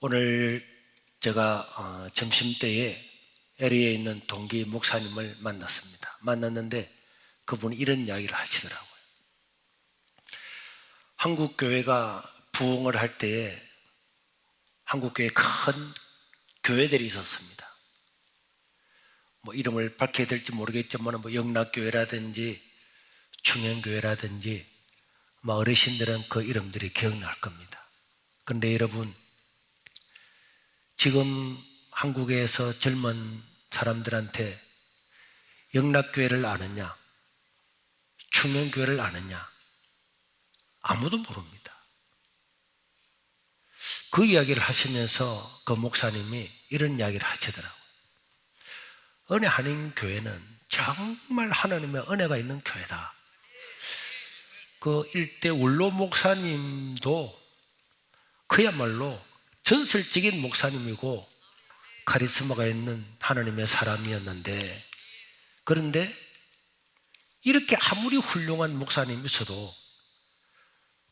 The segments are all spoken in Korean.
오늘 제가 점심때에 LA에 있는 동기 목사님을 만났습니다. 만났는데 그분이 이런 이야기를 하시더라고요. 한국 교회가 부흥을 할 때에 한국 교회에 큰 교회들이 있었습니다. 뭐 이름을 밝혀야 될지 모르겠지만 뭐 영락교회라든지 충현교회라든지 어르신들은 그 이름들이 기억날 겁니다. 그런데 여러분, 지금 한국에서 젊은 사람들한테 영락교회를 아느냐, 충현교회를 아느냐, 아무도 모릅니다. 그 이야기를 하시면서 그 목사님이 이런 이야기를 하시더라고요. 은혜 한인교회는 정말 하나님의 은혜가 있는 교회다. 그 일대 원로 목사님도 그야말로 전설적인 목사님이고 카리스마가 있는 하나님의 사람이었는데, 그런데 이렇게 아무리 훌륭한 목사님이 있어도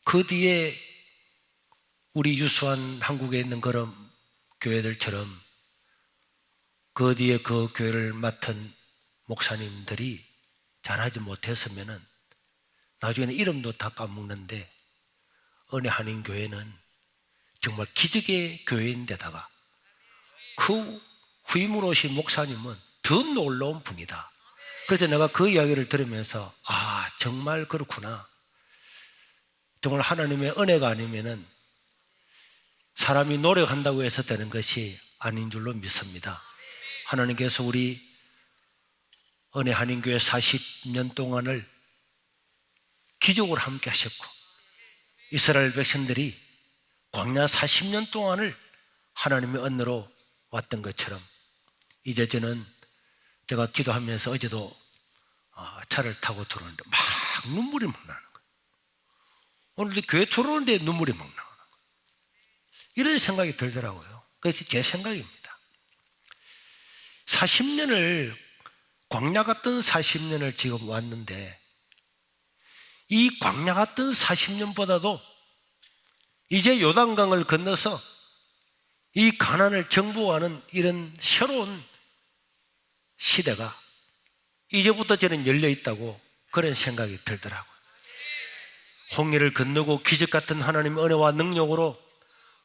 그 뒤에 우리 유수한 한국에 있는 그런 교회들처럼 그 뒤에 그 교회를 맡은 목사님들이 잘하지 못했으면 나중에는 이름도 다 까먹는데, 은혜 한인교회는 정말 기적의 교회인데다가 그 후임으로 오신 목사님은 더 놀라운 분이다. 그래서 내가 그 이야기를 들으면서 정말 그렇구나. 정말 하나님의 은혜가 아니면은 사람이 노력한다고 해서 되는 것이 아닌 줄로 믿습니다. 하나님께서 우리 은혜 한인교회 40년 동안을 기적으로 함께 하셨고, 이스라엘 백성들이 광야 40년 동안을 하나님의 은혜로 왔던 것처럼, 이제 저는 제가 기도하면서 어제도 차를 타고 들어오는데 막 눈물이 막 나는 거예요. 오늘도 교회 들어오는데 눈물이 막 나는 거예요. 이런 생각이 들더라고요. 그것이 제 생각입니다. 40년을, 광야 같은 40년을 지금 왔는데, 이 광야 같은 40년보다도 이제 요단강을 건너서 이 가나안을 정복하는 이런 새로운 시대가 이제부터 저는 열려 있다고 그런 생각이 들더라고요. 홍해를 건너고 기적 같은 하나님의 은혜와 능력으로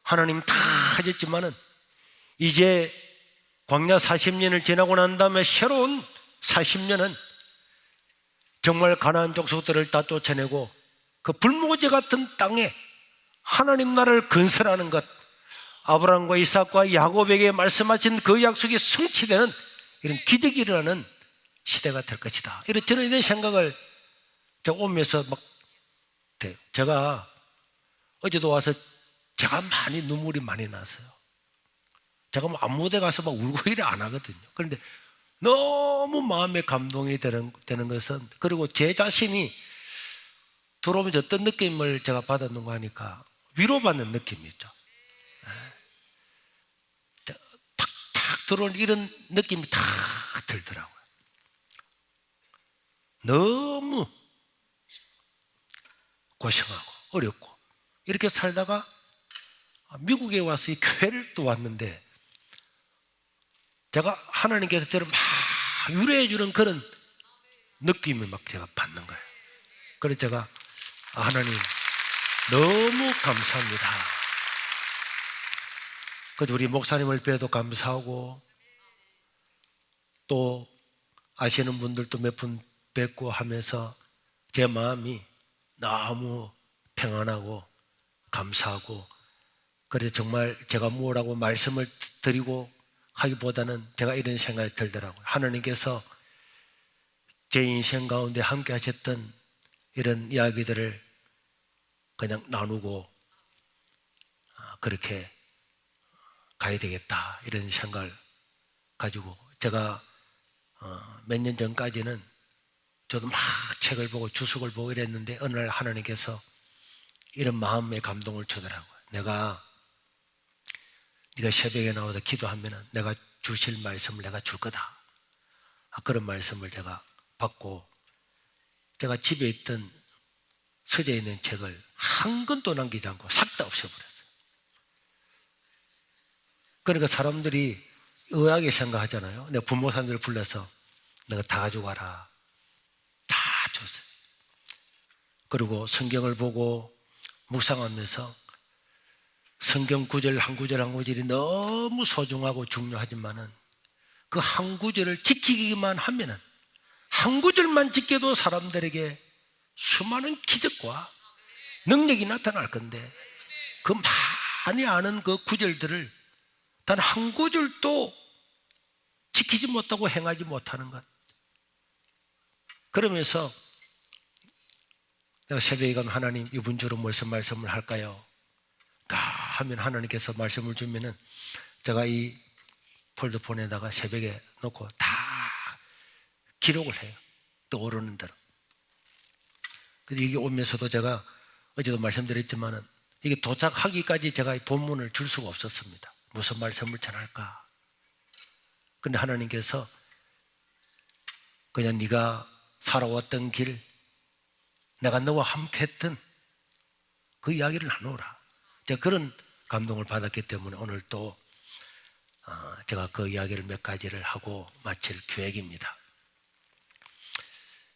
하나님 다 하셨지만은 이제 광야 40년을 지나고 난 다음에 새로운 40년은 정말 가나안 족속들을 다 쫓아내고 그 불모지 같은 땅에 하나님 나라를 건설하는 것, 아브라함과 이삭과 야곱에게 말씀하신 그 약속이 성취되는 이런 기적이 일어나는 시대가 될 것이다. 저는 이런 생각을 제가 오면서 제가 어제도 와서 제가 눈물이 많이 났어요. 제가 아무 데 가서 울고 이래 안 하거든요. 그런데 너무 마음에 감동이 되는 것은, 그리고 제 자신이 들어오면서 어떤 느낌을 제가 받았는가 하니까 위로받는 느낌이 있죠. 탁탁 들어오는 이런 느낌이 탁 들더라고요. 너무 고생하고 어렵고 이렇게 살다가 미국에 와서 이 교회를 또 왔는데, 제가 하나님께서 저를 막 위로해 주는 그런 느낌을 제가 받는 거예요. 그래서 제가 하나님 너무 감사합니다. 그래서 우리 목사님을 뵈도 감사하고, 또 아시는 분들도 몇 분 뵙고 하면서 제 마음이 너무 평안하고 감사하고, 그래서 정말 제가 뭐라고 말씀을 드리고 하기보다는 제가 이런 생각이 들더라고요. 하나님께서 제 인생 가운데 함께 하셨던 이런 이야기들을 그냥 나누고 그렇게 가야 되겠다, 이런 생각을 가지고, 제가 몇 년 전까지는 저도 막 책을 보고 주석을 보고 이랬는데, 어느 날 하나님께서 이런 마음의 감동을 주더라고요. 네가 새벽에 나와서 기도하면 내가 주실 말씀을 내가 줄 거다. 그런 말씀을 제가 받고, 제가 집에 있던 서재에 있는 책을 한 권도 남기지 않고 싹 다 없애버렸어요. 그러니까 사람들이 의아하게 생각하잖아요. 내가 부모사님들 불러서 내가 다 가지고 와라. 다 줬어요. 그리고 성경을 보고 묵상하면서 성경 구절 한 구절 한 구절이 너무 소중하고 중요하지만은 그 한 구절을 지키기만 하면은 한 구절만 지켜도 사람들에게 수많은 기적과 능력이 나타날 건데 그 많이 아는 그 구절들을 단 한 구절도 지키지 못하고 행하지 못하는 것. 그러면서 내가 새벽에 가면 하나님 이번 주로 무슨 말씀을 할까요? 하면 하나님께서 말씀을 주면은 제가 이 폴더폰에다가 새벽에 놓고 다 기록을 해요. 떠오르는 대로. 그래서 이게 오면서도 제가 어제도 말씀드렸지만은 이게 도착하기까지 제가 이 본문을 줄 수가 없었습니다. 무슨 말씀을 전할까? 근데 하나님께서 그냥 네가 살아왔던 길, 내가 너와 함께 했던 그 이야기를 나누라. 제가 그런 감동을 받았기 때문에 오늘 또 제가 그 이야기를 몇 가지를 하고 마칠 계획입니다.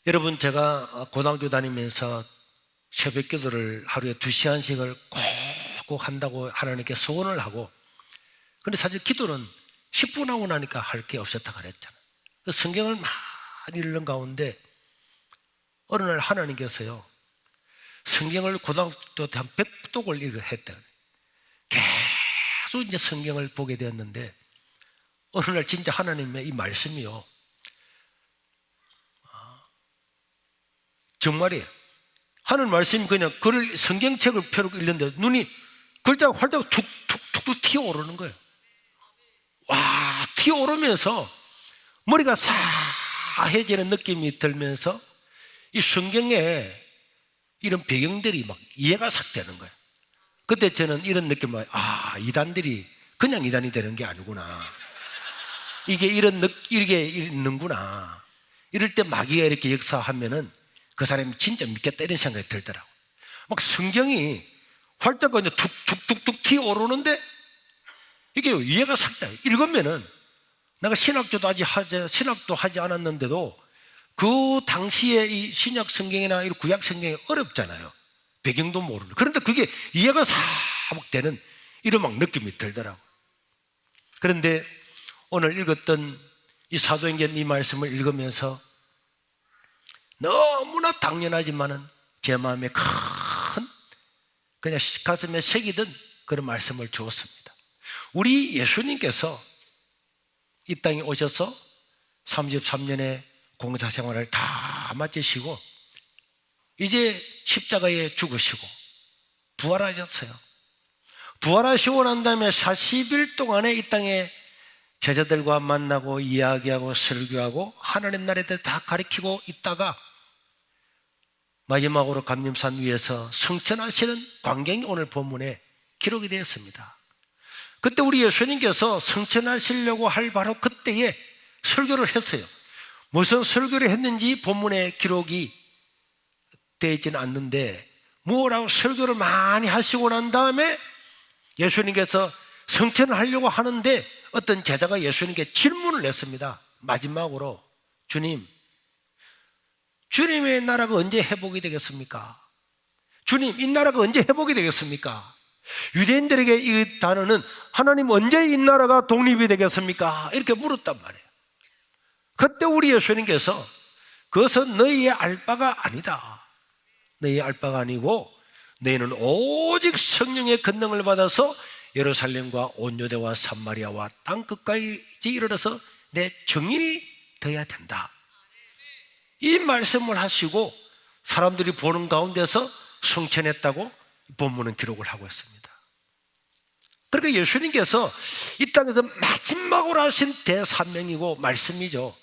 여러분, 제가 고등학교 다니면서 새벽 기도를 하루에 2시간씩을 꼭 한다고 하나님께 소원을 하고, 근데 사실 기도는 10분 하고 나니까 할 게 없었다 그랬잖아요. 성경을 많이 읽는 가운데 어느 날 하나님께서요, 성경을 고등학교 때 한 100독을 했다. 계속 이제 성경을 보게 되었는데 어느 날 진짜 하나님의 이 말씀이요, 정말이에요. 하는 말씀이 그냥 글을 성경책을 펴고 읽는데 눈이 글자가 활짝 툭툭툭 튀어오르는 거예요. 와, 튀어오르면서 머리가 사해지는 느낌이 들면서 이 성경에 이런 배경들이 막 이해가 싹 되는 거예요. 그때 저는 이런 느낌을, 이단들이 그냥 이단이 되는 게 아니구나. 이게 이렇게 있는구나. 이럴 때 마귀가 이렇게 역사하면은 그 사람이 진짜 믿겠다 이런 생각이 들더라고요. 막 성경이 활짝 그냥 툭툭툭툭 튀어오르는데 이게 이해가 싹 돼요. 읽으면은 내가 신학도 하지 않았는데도 그 당시에 이 신약 성경이나 이 구약 성경이 어렵잖아요. 배경도 모르는. 그런데 그게 이해가 싹 되는 이런 막 느낌이 들더라고요. 그런데 오늘 읽었던 이 사도행전 이 말씀을 읽으면서 너무나 당연하지만은 제 마음에 큰 그냥 가슴에 새기던 그런 말씀을 주었습니다. 우리 예수님께서 이 땅에 오셔서 33년의 공사 생활을 다 마치시고 이제 십자가에 죽으시고 부활하셨어요. 부활하시고 난 다음에 40일 동안에 이 땅에 제자들과 만나고 이야기하고 설교하고 하나님 나라에 대해서 다 가르치고 있다가 마지막으로 감림산 위에서 성천하시는 광경이 오늘 본문에 기록이 되었습니다. 그때 우리 예수님께서 성천하시려고 할 바로 그때에 설교를 했어요. 무슨 설교를 했는지 본문에 기록이 되어 있지는 않는데 뭐라고 설교를 많이 하시고 난 다음에 예수님께서 성천을 하려고 하는데 어떤 제자가 예수님께 질문을 냈습니다. 마지막으로, 주님의 나라가 언제 회복이 되겠습니까? 주님, 이 나라가 언제 회복이 되겠습니까? 유대인들에게 이 단어는 하나님 언제 이 나라가 독립이 되겠습니까? 이렇게 물었단 말이에요. 그때 우리 예수님께서 그것은 너희의 알 바가 아니다. 너희의 알 바가 아니고 너희는 오직 성령의 권능을 받아서 예루살렘과 온 유대와 사마리아와 땅 끝까지 이르러서 내 증인이 되어야 된다. 이 말씀을 하시고 사람들이 보는 가운데서 성천했다고 본문은 기록을 하고 있습니다. 그러니까 예수님께서 이 땅에서 마지막으로 하신 대사명이고 말씀이죠.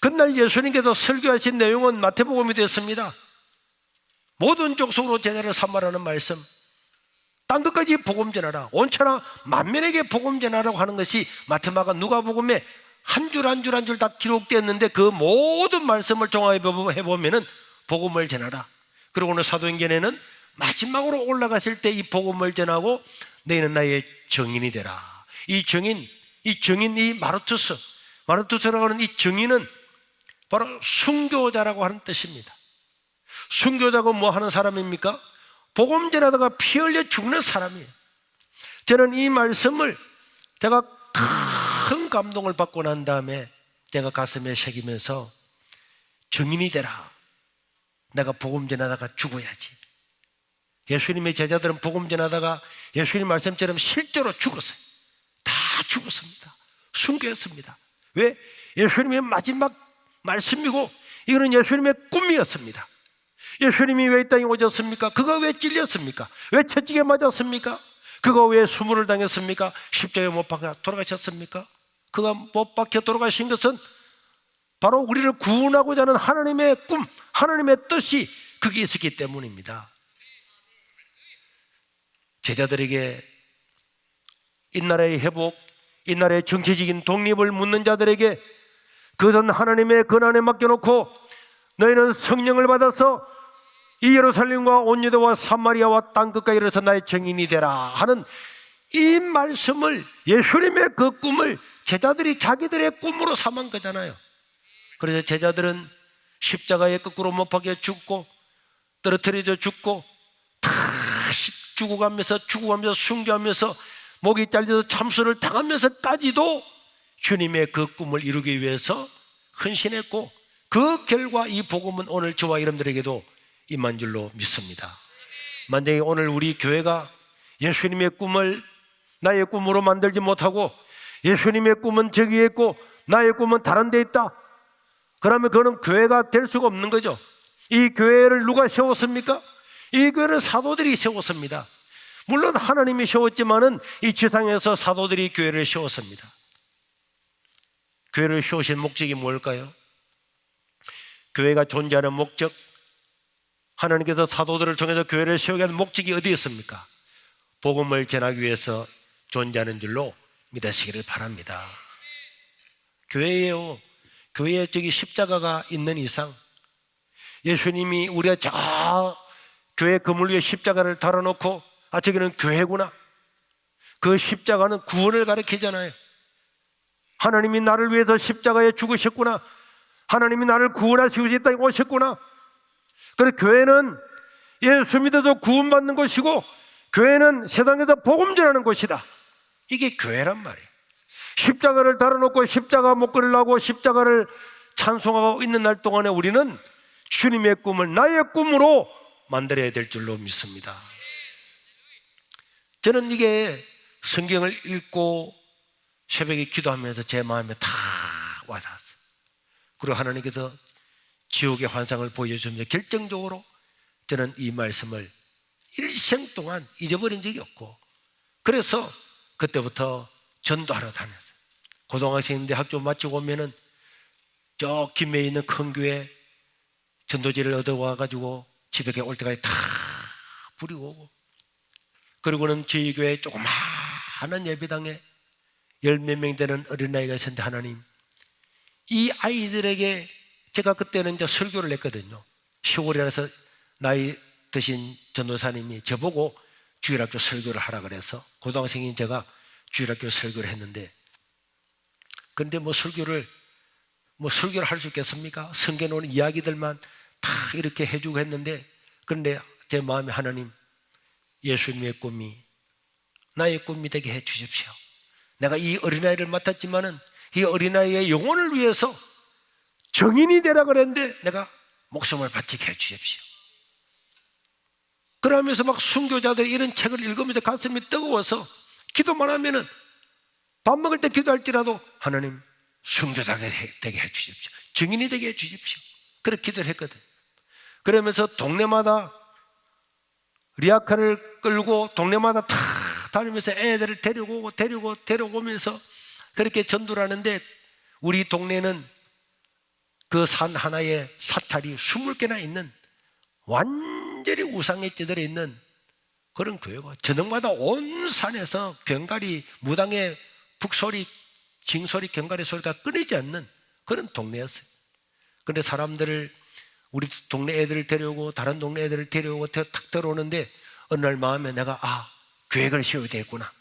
그날 예수님께서 설교하신 내용은 마태복음이 됐습니다. 모든 족속으로 제자를 삼으라는 말씀, 땅 끝까지 복음 전하라, 온천하 만민에게 복음 전하라고 하는 것이 마태마가 누가복음에 한 줄 한 줄 한 줄 다 기록되었는데 그 모든 말씀을 종합해 보면은 복음을 전하라. 그리고 오늘 사도행전에는 마지막으로 올라가실 때 이 복음을 전하고 너희는 나의 증인이 되라. 이 증인, 이 마르투스라고 하는 이 증인은 바로 순교자라고 하는 뜻입니다. 순교자가 뭐 하는 사람입니까? 복음 전하다가 피 흘려 죽는 사람이에요. 저는 이 말씀을 제가 큰 감동을 받고 난 다음에 제가 가슴에 새기면서 증인이 되라. 내가 복음 전하다가 죽어야지. 예수님의 제자들은 복음 전하다가 예수님 말씀처럼 실제로 죽었어요. 다 죽었습니다. 순교했습니다. 왜? 예수님의 마지막 말씀이고 이거는 예수님의 꿈이었습니다. 예수님이 왜 이 땅에 오셨습니까? 그가 왜 찔렸습니까? 왜 채찍에 맞았습니까? 그가 왜 수모를 당했습니까? 십자가에 못 박혀 돌아가셨습니까? 그가 못 박혀 돌아가신 것은 바로 우리를 구원하고자 하는 하나님의 꿈, 하나님의 뜻이 그게 있었기 때문입니다. 제자들에게 이 나라의 회복, 이 나라의 정치적인 독립을 묻는 자들에게 그것은 하나님의 권한에 맡겨놓고 너희는 성령을 받아서 이 예루살렘과 온 유대와 사마리아와 땅끝까지 이르러서 나의 증인이 되라 하는 이 말씀을, 예수님의 그 꿈을 제자들이 자기들의 꿈으로 삼은 거잖아요. 그래서 제자들은 십자가에 거꾸로 못 박혀 죽고 떨어뜨려져 죽고 다 죽어가면서 순교하면서 목이 잘려서 참수를 당하면서까지도 주님의 그 꿈을 이루기 위해서 헌신했고 그 결과 이 복음은 오늘 저와 여러분들에게도 임한 줄로 믿습니다. 만약에 오늘 우리 교회가 예수님의 꿈을 나의 꿈으로 만들지 못하고 예수님의 꿈은 저기에 있고 나의 꿈은 다른 데 있다, 그러면 그거는 교회가 될 수가 없는 거죠. 이 교회를 누가 세웠습니까? 이 교회는 사도들이 세웠습니다. 물론 하나님이 세웠지만은 이 지상에서 사도들이 교회를 세웠습니다. 교회를 세우신 목적이 뭘까요? 교회가 존재하는 목적, 하나님께서 사도들을 통해서 교회를 세우게 하는 목적이 어디에 있습니까? 복음을 전하기 위해서 존재하는 줄로 믿으시기를 바랍니다. 교회예요. 교회에 저기 십자가가 있는 이상, 예수님이 우리가 저 교회 건물 위에 십자가를 달아놓고 저기는 교회구나, 그 십자가는 구원을 가리키잖아요. 하나님이 나를 위해서 십자가에 죽으셨구나, 하나님이 나를 구원하시기 위해서 이 땅에 오셨구나. 그래서 교회는 예수 믿어서 구원받는 곳이고 교회는 세상에서 복음 전하는 곳이다. 이게 교회란 말이에요. 십자가를 달아놓고 십자가 목걸이를 하고 십자가를 찬송하고 있는 날 동안에 우리는 주님의 꿈을 나의 꿈으로 만들어야 될 줄로 믿습니다. 저는 이게 성경을 읽고 새벽에 기도하면서 제 마음에 다 와닿았어요. 그리고 하나님께서 지옥의 환상을 보여주면서 결정적으로 저는 이 말씀을 일생 동안 잊어버린 적이 없고, 그래서 그때부터 전도하러 다녔어요. 고등학생인데 학교 마치고 오면은 저 김해에 있는 큰 교회 전도지를 얻어와가지고 집에 올 때까지 다 부리고 오고, 그리고는 저희 교회 조그마한 예배당에 10몇 명 되는 어린아이가 있었는데 하나님, 이 아이들에게 제가 그때는 이제 설교를 했거든요. 시골이라서 나이 드신 전도사님이 저보고 주일학교 설교를 하라 그래서 고등학생인 제가 주일학교 설교를 했는데, 근데 설교를 할 수 있겠습니까? 성경에 오는 이야기들만 다 이렇게 해주고 했는데, 그런데 제 마음에 하나님, 예수님의 꿈이 나의 꿈이 되게 해 주십시오. 내가 이 어린아이를 맡았지만은 이 어린아이의 영혼을 위해서 정인이 되라 그랬는데 내가 목숨을 바치게 해 주십시오. 그러면서 막 순교자들이 이런 책을 읽으면서 가슴이 뜨거워서 기도만 하면은 밥 먹을 때 기도할지라도 하나님 순교자가 되게 해 주십시오, 증인이 되게 해 주십시오, 그렇게 기도를 했거든. 그러면서 동네마다 리아카를 끌고 동네마다 다 다니면서 애들을 데려오면서 그렇게 전도를 하는데, 우리 동네는 그 산 하나에 사찰이 20개나 있는 완전히 우상에 찌들어 있는 그런 교회가 저녁마다 온 산에서 견가리, 무당의 북소리, 징소리, 견가리 소리가 끊이지 않는 그런 동네였어요. 그런데 사람들을, 우리 동네 애들을 데려오고 다른 동네 애들을 데려오고 탁 들어오는데 어느 날 마음에 내가 교회를 세워야 되겠구나,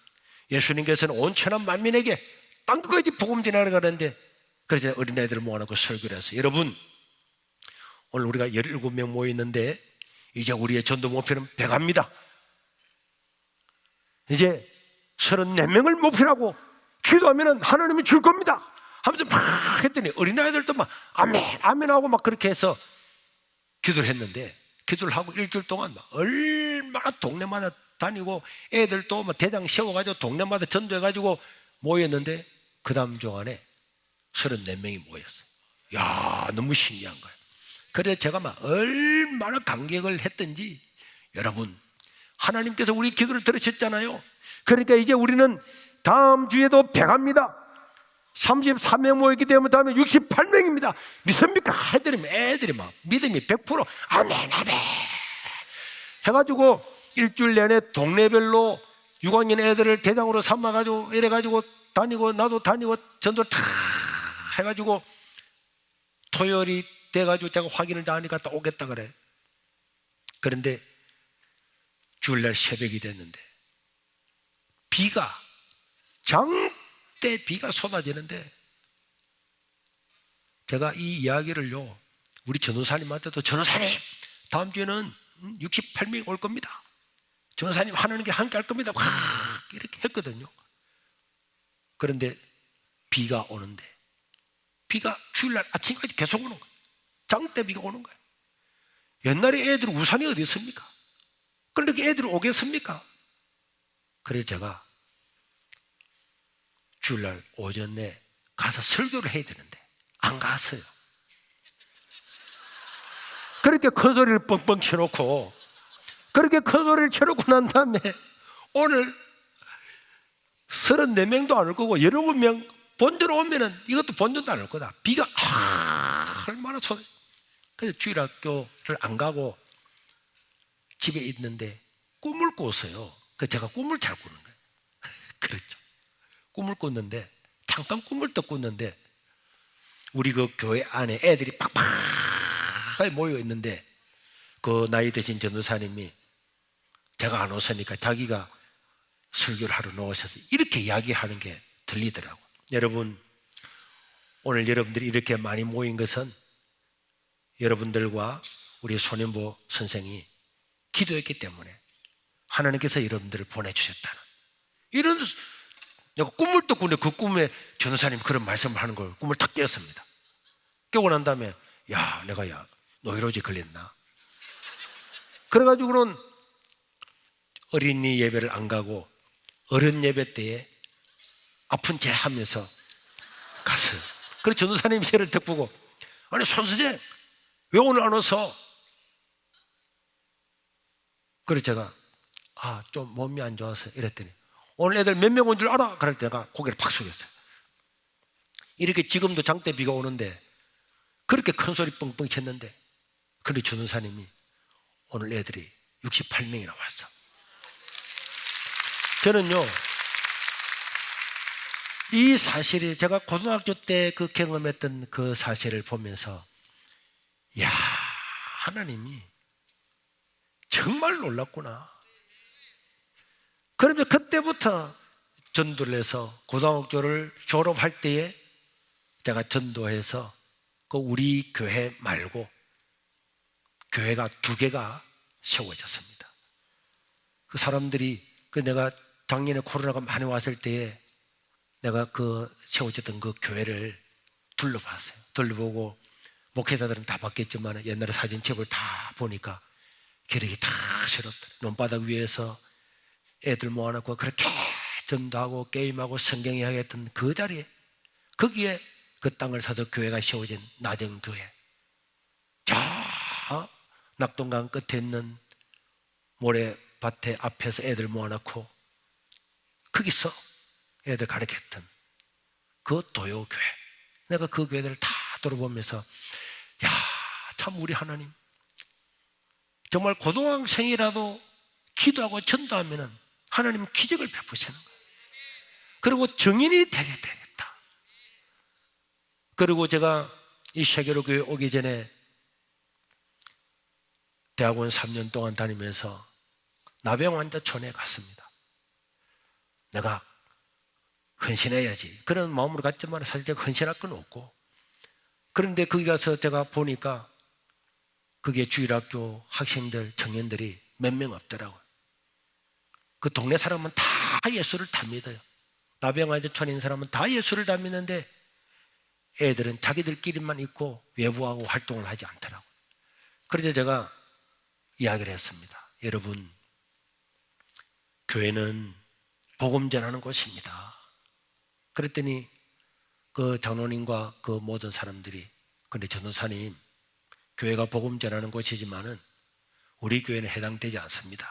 예수님께서는 온 천하 만민에게 땅끝까지 복음 전하러 가는데, 그래서 어린아이들을 모아놓고 설교를 해서, 여러분 오늘 우리가 17명 모였는데 이제 우리의 전도 목표는 100입니다. 이제 34명을 목표로 하고 기도하면 하나님이 줄 겁니다 하면서 막 했더니 어린아이들도 막 아멘 아멘 하고 막 그렇게 해서 기도를 했는데, 기도를 하고 일주일 동안 막 얼마나 동네마다 다니고 애들도 막 대장 세워가지고 동네마다 전도해가지고 모였는데, 그 다음 주 안에 34명이 모였어요. 야, 너무 신기한 거예요. 그래서 제가 막 얼마나 감격을 했던지, 여러분 하나님께서 우리 기도를 들으셨잖아요. 그러니까 이제 우리는 다음 주에도 100합니다. 34명 모이기 때문에 다음에 68명입니다. 믿습니까? 애들이 막 믿음이 100% 아멘 아멘 해가지고 일주일 내내 동네별로 6학년 애들을 대장으로 삼아가지고 이래가지고 다니고, 나도 다니고 전도를 다 해가지고 토요일이 돼가지고 제가 확인을 다 하니까 또 오겠다 그래. 그런데 주일날 새벽이 됐는데 비가, 장대 비가 쏟아지는데, 제가 이 이야기를요 우리 전도사님한테도, 전도사님 다음 주에는 68명 올 겁니다, 전도사님 하나님께 함께 할 겁니다 막 이렇게 했거든요. 그런데 비가 오는데, 비가 주일날 아침까지 계속 오는 거예요. 장대 비가 오는 거예요. 옛날에 애들 우산이 어디 있습니까? 그렇게 애들이 오겠습니까? 그래서 제가 주일날 오전에 가서 설교를 해야 되는데 안 갔어요. 그렇게 큰 소리를 뻥뻥 쳐놓고, 그렇게 큰 소리를 쳐놓고 난 다음에 오늘 34명도 안 올 거고 17명 본전 오면은 이것도 본전도 안 올 거다. 비가 얼마나 쏟아. 그래서 주일학교를 안 가고 집에 있는데 꿈을 꿨어요. 그래서 제가 꿈을 잘 꾸는 거예요. 그렇죠. 꿈을 꿨는데, 잠깐 꿈을 또 꿨는데, 우리 그 교회 안에 애들이 팍팍 모여 있는데, 그 나이 드신 전도사님이 제가 안 오서니까 자기가 설교를 하러 나오셔서 이렇게 이야기하는 게 들리더라고요. 여러분, 오늘 여러분들이 이렇게 많이 모인 것은 여러분들과 우리 손인보 선생이 기도했기 때문에 하나님께서 여러분들을 보내주셨다는, 이런, 내가 꿈을 또 꾸는데 그 꿈에 전도사님 그런 말씀을 하는 걸 꿈을 탁 깨었습니다. 깨고 난 다음에 내가 노이로제 걸렸나? 그래가지고는 어린이 예배를 안 가고 어른 예배 때에 아픈 체 하면서 갔어요. 그래서 전도사님이 저를 딱 보고, 아니 손수재 왜 오늘 안 와서? 그래서 제가 좀 몸이 안 좋아서 이랬더니, 오늘 애들 몇 명 온 줄 알아? 그럴 때 내가 고개를 팍 숙였어요. 이렇게 지금도 장대 비가 오는데 그렇게 큰 소리 뻥뻥 쳤는데, 그런데 전도사님이 오늘 애들이 68명이나 왔어. 저는요 이 사실이, 제가 고등학교 때 그 경험했던 그 사실을 보면서, 하나님이 정말 놀랐구나. 그러면 그때부터 전도를 해서 고등학교를 졸업할 때에 제가 전도해서 그 우리 교회 말고 교회가 2개가 세워졌습니다. 그 사람들이, 내가 작년에 코로나가 많이 왔을 때에 내가 그 세워졌던 그 교회를 둘러봤어요. 둘러보고 목회자들은 다 봤겠지만 옛날에 사진첩을 다 보니까 계력이 다 새롭더라. 논바닥 위에서 애들 모아놓고 그렇게 전도하고 게임하고 성경 이야기했던 그 자리에, 거기에 그 땅을 사서 교회가 세워진 나정교회, 저 낙동강 끝에 있는 모래밭에 앞에서 애들 모아놓고 거기서 애들 가르쳤던 그 도요교회, 내가 그 교회들을 다 돌아보면서 참 우리 하나님 정말 고등학생이라도 기도하고 전도하면 하나님 기적을 베푸시는 거예요. 그리고 증인이 되게 되겠다. 그리고 제가 이 세계로 교회 오기 전에 대학원 3년 동안 다니면서 나병환자촌에 갔습니다. 내가 헌신해야지. 그런 마음으로 갔지만 사실 제가 헌신할 건 없고. 그런데 거기 가서 제가 보니까 그게 주일학교 학생들, 청년들이 몇 명 없더라고요. 그 동네 사람은 다 예수를 다 믿어요. 나병아저촌에 있는 사람은 다 예수를 다 믿는데 애들은 자기들끼리만 있고 외부하고 활동을 하지 않더라고요. 그래서 제가 이야기를 했습니다. 여러분, 교회는 복음 전하는 곳입니다. 그랬더니 그 장로님과 그 모든 사람들이, 근데 전도사님, 교회가 복음 전하는 곳이지만은 우리 교회는 해당되지 않습니다.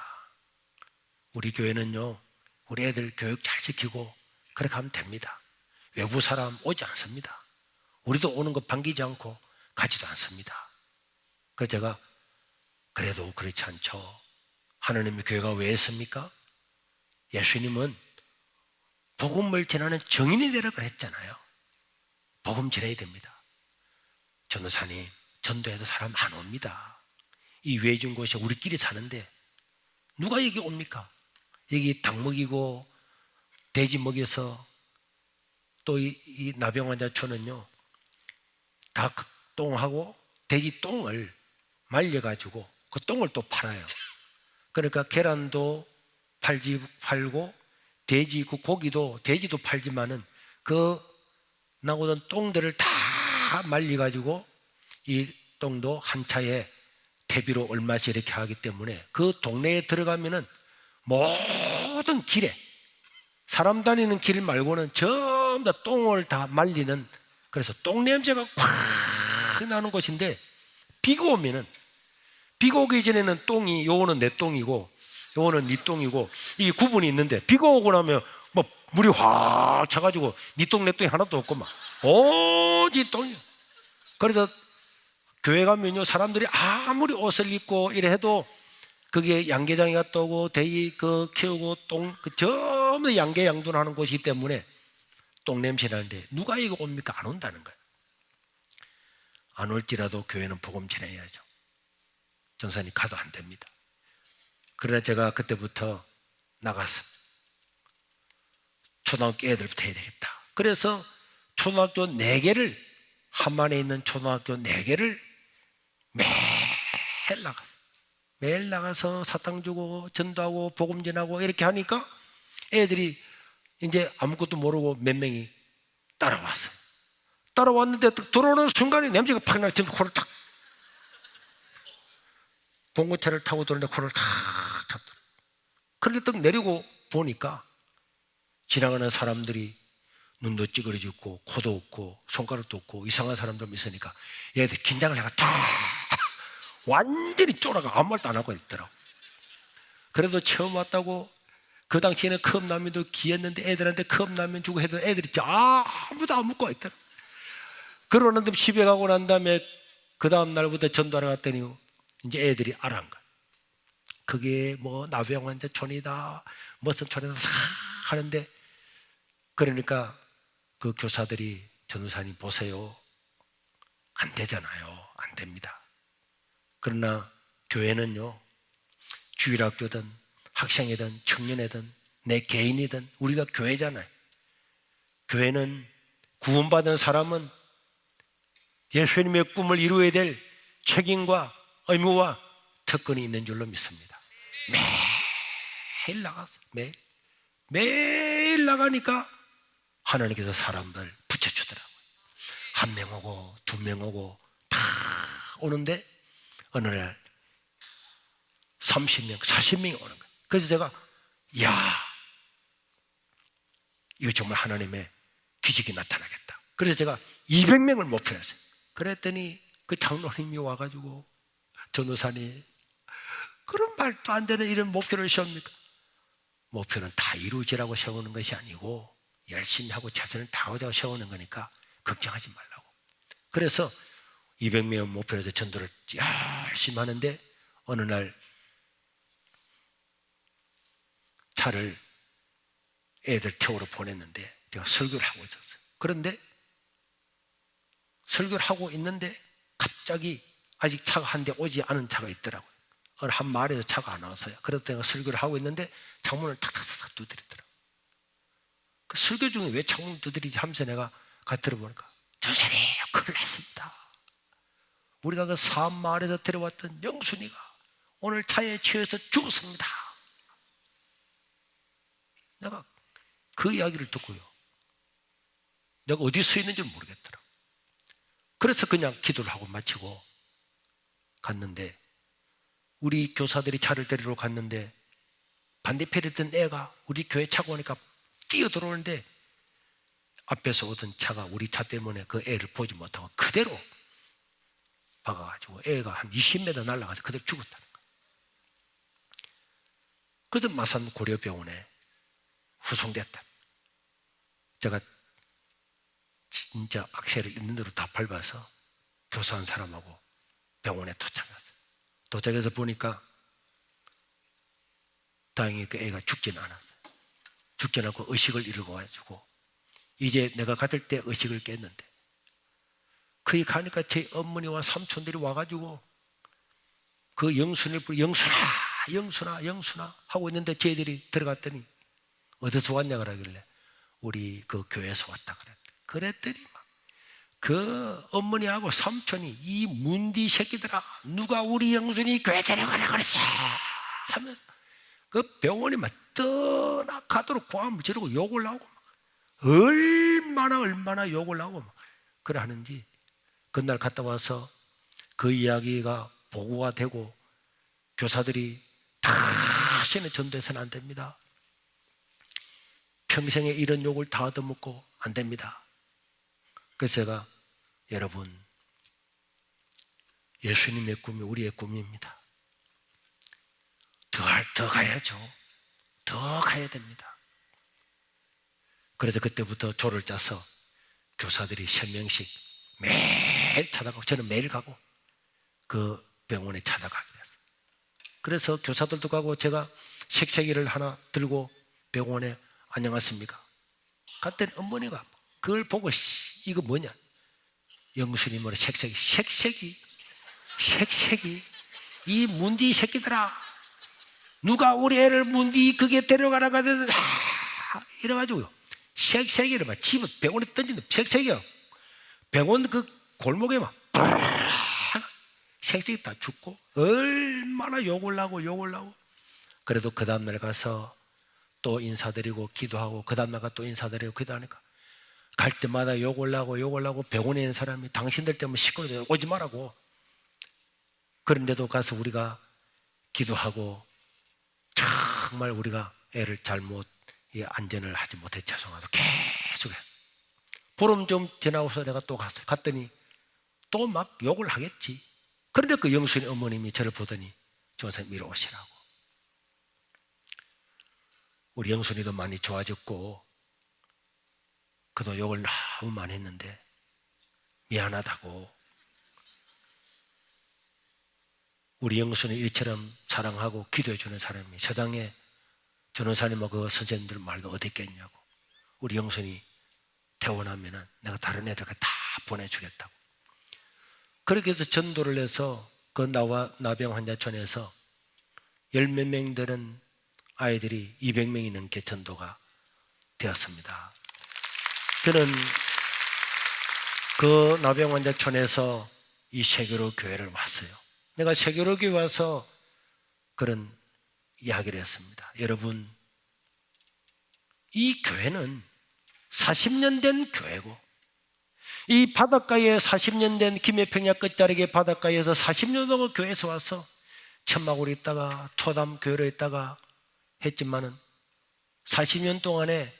우리 교회는요, 우리 애들 교육 잘 시키고 그렇게 하면 됩니다. 외부 사람 오지 않습니다. 우리도 오는 거 반기지 않고 가지도 않습니다. 그래서 제가 그래도 그렇지 않죠. 하나님의 교회가 왜 있습니까? 예수님은 복음을 전하는 정인이 되라 그랬잖아요. 복음 전해야 됩니다. 전도사님, 전도해도 사람 안 옵니다. 이 외진 곳에 우리끼리 사는데 누가 여기 옵니까? 여기 닭 먹이고 돼지 먹여서 또 이 나병환자촌은요, 닭 똥하고 돼지 똥을 말려가지고 그 똥을 또 팔아요. 그러니까 계란도 팔고 돼지 그 고기도 돼지도 팔지만은 그 나오던 똥들을 다 말려가지고 이 똥도 한 차에 퇴비로 얼마씩 이렇게 하기 때문에 그 동네에 들어가면은 모든 길에 사람 다니는 길 말고는 전부 다 똥을 다 말리는, 그래서 똥 냄새가 확 나는 곳인데 비가 오면은, 비가 오기 전에는 똥이 요거는 내 똥이고 요거는 네 똥이고 이 구분이 있는데 비가 오고 나면 뭐 물이 확 차가지고 네 똥 내 똥이 하나도 없고 막 오지 똥이. 그래서 교회 가면요, 사람들이 아무리 옷을 입고 이래 해도 그게 양계장이 갔다 오고 돼지 그 키우고 똥 그 전부 양계 양분하는 곳이기 때문에 똥 냄새 나는데 누가 이거 옵니까? 안 온다는 거예요. 안 올지라도 교회는 복음 전해야죠. 전사님 가도 안 됩니다. 그러나 제가 그때부터 나가서 초등학교 애들부터 해야 되겠다. 그래서 초등학교 4개를, 한만에 있는 초등학교 4개를 매일 나가서 사탕 주고 전도하고 복음 전하고 이렇게 하니까 애들이 이제 아무것도 모르고 몇 명이 따라왔어요. 따라왔는데 들어오는 순간에 냄새가 팍 나서 코를 탁, 봉고차를 타고 들어오는데 코를 탁 탔더라고요. 그런데 딱 내리고 보니까 지나가는 사람들이 눈도 찌그러지고 코도 없고 손가락도 없고 이상한 사람들 있으니까 얘들 긴장을 해가 탁 완전히 쫄아가 아무 말도 안 하고 있더라고. 그래도 처음 왔다고 그 당시에는 컵라면도 귀했는데 애들한테 컵라면 주고 해도 애들이 아무도 안 먹고 있더라고. 그러는데 집에 가고 난 다음에 그 다음 날부터 전도하러 갔더니 이제 애들이 알아한 거야. 그게 뭐 나병환자촌이다 무슨 촌이다 하는데, 그러니까 그 교사들이 전도사님 보세요, 안 되잖아요. 안 됩니다. 그러나 교회는요, 주일학교든 학생이든 청년이든 내 개인이든 우리가 교회잖아요. 교회는 구원받은 사람은 예수님의 꿈을 이루어야 될 책임과 의무와 특권이 있는 줄로 믿습니다. 매일 나가서 매일 나가니까 하나님께서 사람들 붙여주더라고요. 1명 오고 2명 오고 다 오는데 어느 날 30명, 40명이 오는 거예요. 그래서 제가 이거 정말 하나님의 기적이 나타나겠다. 그래서 제가 200명을 목표로 했어요. 그랬더니 그 장로님이 와가지고 전도사님, 그런 말도 안 되는 이런 목표를 세웁니까? 목표는 다 이루어지라고 세우는 것이 아니고 열심히 하고 최선을 다하자고 세우는 거니까 걱정하지 말라고. 그래서 200명 목표로 해서 전도를 열심히 하는데 어느 날 차를 애들 태우러 보냈는데 제가 설교를 하고 있었어요. 그런데 설교를 하고 있는데 갑자기 아직 차가 한 대 오지 않은 차가 있더라고요. 어느 한 마을에서 차가 안 왔어요. 그래서 내가 설교를 하고 있는데 창문을 탁탁탁 두드리더라고요. 설교 중에 왜 창문 두드리지 하면서 내가 같이 들어보니까 조선이 큰일 났습니다. 우리가 그 사마을에서 데려왔던 영순이가 오늘 차에 치여서 죽었습니다. 내가 그 이야기를 듣고요, 내가 어디에 서 있는지 모르겠더라. 그래서 그냥 기도를 하고 마치고 갔는데, 우리 교사들이 차를 데리러 갔는데 반대편에 있던 애가 우리 교회 차고 오니까 뛰어 들어오는데 앞에서 오던 차가 우리 차 때문에 그 애를 보지 못하고 그대로 박아가지고 애가 한 20m 날아가서 그대로 죽었다는 거예요. 그래서 마산 고려병원에 후송됐다. 제가 진짜 악셀을 있는 대로 다 밟아서 교사한 사람하고 병원에 도착했어요. 도착해서 보니까 다행히 그 애가 죽지는 않았어요. 죽지 않고 의식을 잃어가지고 이제 내가 갔을 때 의식을 깼는데, 거기 가니까 제 어머니와 삼촌들이 와가지고 그 영순이를 부르고 영순아 영순아 영순아 하고 있는데, 쟤들이 들어갔더니 어디서 왔냐 그러길래 우리 그 교회에서 왔다 그랬더니 막 그 어머니하고 삼촌이 이 문디 새끼들아, 누가 우리 영순이 교회 데려가라 그랬어 하면서 그 병원이 막 떠나가도록 고함을 지르고 욕을 하고 얼마나 욕을 하고 막 그래 하는지, 그날 갔다 와서 그 이야기가 보고가 되고 교사들이 다시는 전도해서는 안 됩니다. 평생에 이런 욕을 다 얻어먹고 안 됩니다. 그래서 제가, 여러분, 예수님의 꿈이 우리의 꿈입니다. 더 가야죠. 더 가야 됩니다. 그래서 그때부터 조를 짜서 교사들이 3명씩 매일 찾아가고, 저는 매일 가고 그 병원에 찾아가게 됐어요. 그래서 교사들도 가고 제가 색색이를 하나 들고 병원에 안녕하십니까? 갔더니 어머니가 그걸 보고 이거 뭐냐? 영순이 뭐래 색색이 이 문디 새끼들아, 누가 우리 애를 문디 그게 데려가라고 하더니 이래가지고요, 색색이를 막 집어 병원에 던지는 색색이요. 병원 그 골목에 막 색색이 다 죽고 얼마나 욕을 하고. 그래도 그 다음날 가서 또 인사드리고 기도하고, 그 다음날 가서 또 인사드리고 기도하니까 갈 때마다 욕을 하고 병원에 있는 사람이 당신들 때문에 시끄러워 오지 말라고. 그런데도 가서 우리가 기도하고 정말 우리가 애를 잘못 안전을 하지 못해 죄송하다 계속해서 보름 좀 지나고서 내가 또 갔더니 또 막 욕을 하겠지. 그런데 그 영순이 어머님이 저를 보더니 조선생님 이리 오시라고. 우리 영순이도 많이 좋아졌고 그도 욕을 너무 많이 했는데 미안하다고, 우리 영순이 이처럼 사랑하고 기도해 주는 사람이 세상에 전호사님하고 그 선생님들 말고 어디 있겠냐고, 우리 영순이 태어나면은 내가 다른 애들과 다 보내주겠다고. 그렇게 해서 전도를 해서 그 나병 환자촌에서 10몇 명 되는 아이들이 200명이 넘게 전도가 되었습니다. 저는 그 나병 환자촌에서 이 세교로 교회를 왔어요. 내가 세교로 교회 와서 그런 이야기를 했습니다. 여러분, 이 교회는 40년 된 교회고, 이 바닷가에 40년 된 김해평야 끝자락의 바닷가에서 40년 동안 교회에서 와서 천막으로 있다가 토담 교회로 있다가 했지만은 40년 동안에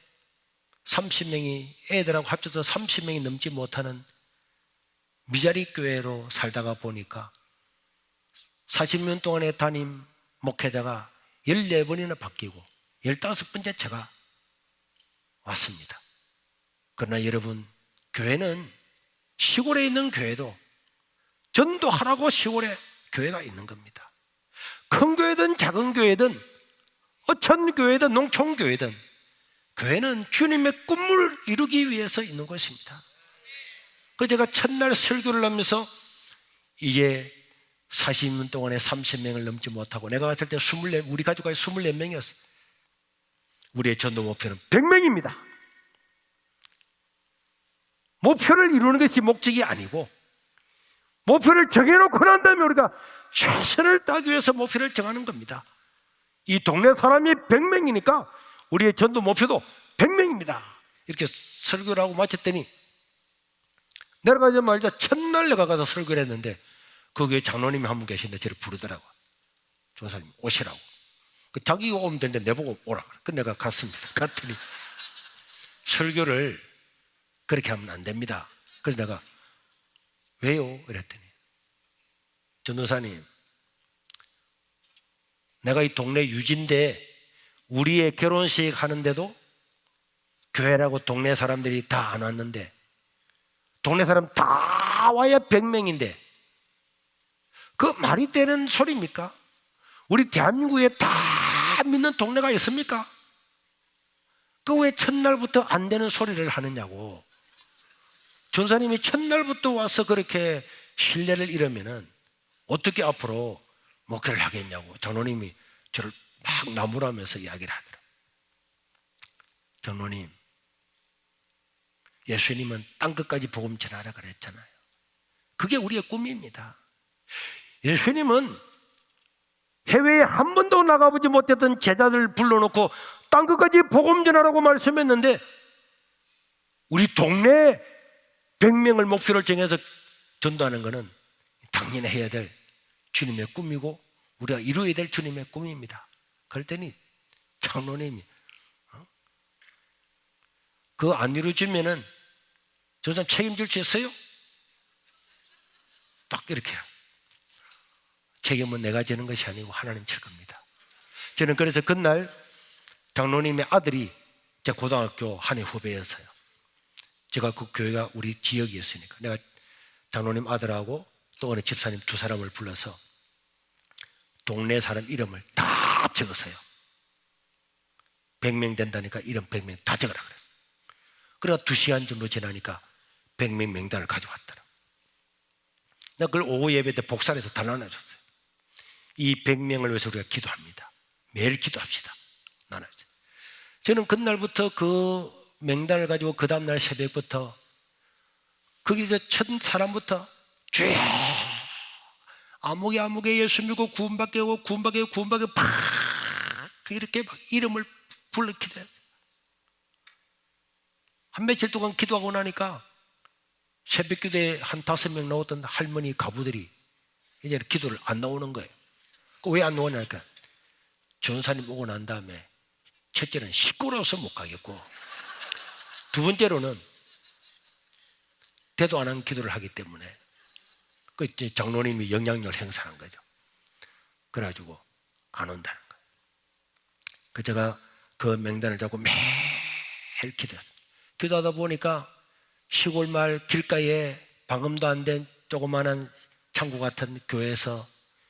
30명이 애들하고 합쳐서 30명이 넘지 못하는 미자리 교회로 살다가 보니까 40년 동안의 담임 목회자가 14번이나 바뀌고 15번째 제가 왔습니다. 그러나 여러분, 교회는 시골에 있는 교회도 전도하라고 시골에 교회가 있는 겁니다. 큰 교회든 작은 교회든 어촌 교회든 농촌 교회든 교회는 주님의 꿈을 이루기 위해서 있는 것입니다. 그 제가 첫날 설교를 하면서 이제 40년 동안에 30명을 넘지 못하고, 내가 갔을 때 우리 가족이 24명이었어요. 우리의 전도 목표는 100명입니다. 목표를 이루는 것이 목적이 아니고 목표를 정해놓고 난 다음에 우리가 최선을 다하기 위해서 목표를 정하는 겁니다. 이 동네 사람이 100명이니까 우리의 전도 목표도 100명입니다. 이렇게 설교를 하고 마쳤더니 내려가자마자 첫날 내가 가서 설교를 했는데 거기에 장로님이 한 분 계신데 저를 부르더라고. 조사님 오시라고. 자기가 오면 되는데 내보고 오라. 그 내가 갔습니다. 갔더니 설교를 그렇게 하면 안 됩니다. 그래서 내가 왜요? 이랬더니 전도사님, 내가 이 동네 유지인데 우리의 결혼식 하는데도 교회라고 동네 사람들이 다 안 왔는데 동네 사람 다 와야 100명인데 그 말이 되는 소리입니까? 우리 대한민국에 다 믿는 동네가 있습니까? 그 왜 첫날부터 안 되는 소리를 하느냐고. 전사님이 첫날부터 와서 그렇게 신뢰를 잃으면은 어떻게 앞으로 목회를 하겠냐고 장로님이 저를 막 나무라면서 이야기를 하더라고요. 장로님, 예수님은 땅끝까지 복음 전하라 그랬잖아요. 그게 우리의 꿈입니다. 예수님은 해외에 한 번도 나가보지 못했던 제자들 불러놓고 땅끝까지 복음 전하라고 말씀했는데 우리 동네 100명을 목표를 정해서 전도하는 것은 당연히 해야 될 주님의 꿈이고 우리가 이루어야 될 주님의 꿈입니다. 그랬더니 장로님이 그거 안 이루어지면은 저 사람 책임질 수 있어요? 딱 이렇게 책임은 내가 지는 것이 아니고 하나님 질 겁니다. 저는 그래서 그날 장로님의 아들이 제 고등학교 한 해 후배였어요. 제가 그 교회가 우리 지역이었으니까 내가 장로님 아들하고 또 어느 집사님 두 사람을 불러서 동네 사람 이름을 다 적었어요. 100명 된다니까 이름 100명 다 적으라 그랬어요. 그래가 2시간 정도 지나니까 100명 명단을 가져왔더라. 내가 그걸 오후 예배 때 복사해서 다 나눠줬어요. 이 100명을 위해서 우리가 기도합니다. 매일 기도합시다. 나눠줬어요. 저는 그날부터 그 명단을 가지고 그 다음날 새벽부터 거기서 첫 사람부터 주여 아무개 예수 믿고 구원받게 하고 구원받게 팍 이렇게 막 이름을 불러 기도했어요. 한 며칠 동안 기도하고 나니까 새벽 기도에 한 5명 나왔던 할머니 가부들이 이제 기도를 안 나오는 거예요. 왜 안 나오냐니까 전사님 오고 난 다음에 첫째는 시끄러워서 못 가겠고 두 번째로는 대도 안 한 기도를 하기 때문에 그 장로님이 영향력을 행사한 거죠. 그래가지고 안 온다는 거예요. 그 제가 그 명단을 잡고 매일 기도했어요. 기도하다 보니까 시골 마을 길가에 방음도 안 된 조그마한 창고 같은 교회에서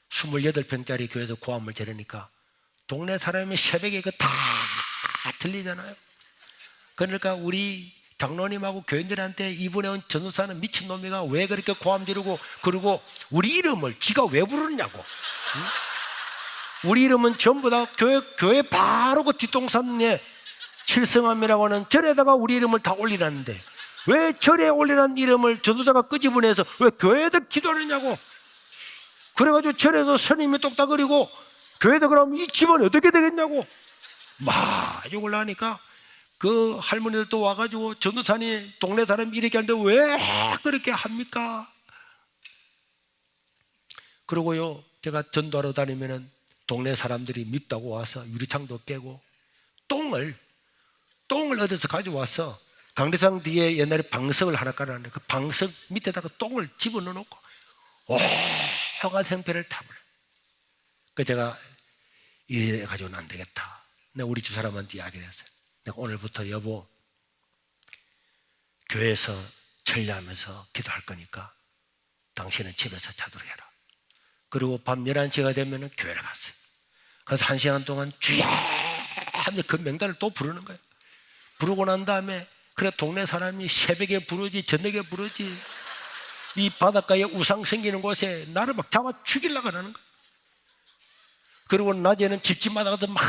28평짜리 교회에서 고함을 지르니까 동네 사람이 새벽에 그 다 들리잖아요. 그러니까 우리 장로님하고 교인들한테 이번에 온 전도사는 미친놈이가 왜 그렇게 고함 지르고 그리고 우리 이름을 지가 왜 부르느냐고. 응? 우리 이름은 전부 다 교회 바로 그 뒷동산에 칠성함이라고 하는 절에다가 우리 이름을 다 올리라는데 왜 절에 올리라는 이름을 전도사가 끄집어내서 왜 교회에서 기도하느냐고. 그래가지고 절에서 스님이 똑딱거리고 교회에서 그러면 이 집은 어떻게 되겠냐고 막 욕을 하니까 그 할머니들도 와가지고 전도사님 동네 사람 이렇게 하는데 왜 그렇게 합니까? 그러고요 제가 전도하러 다니면은 동네 사람들이 밉다고 와서 유리창도 깨고 똥을 어디서 가져와서 강대상 뒤에 옛날에 방석을 하나 깔아놨는데 그 방석 밑에다가 똥을 집어넣어놓고 온갖 생패를 타버려요. 그 제가 이래 가지고는 안 되겠다. 내가 우리 집 사람한테 이야기를 했어요. 내가 오늘부터 여보 교회에서 천리하면서 기도할 거니까 당신은 집에서 자도록 해라. 그리고 밤 11시가 되면 교회를 갔어요. 그래서 1시간 동안 주여 하면 그 명단을 또 부르는 거예요. 부르고 난 다음에 그래 동네 사람이 새벽에 부르지 저녁에 부르지 이 바닷가에 우상 생기는 곳에 나를 막 잡아 죽이려고 하는 거예요. 그리고 낮에는 집집마다 가서 막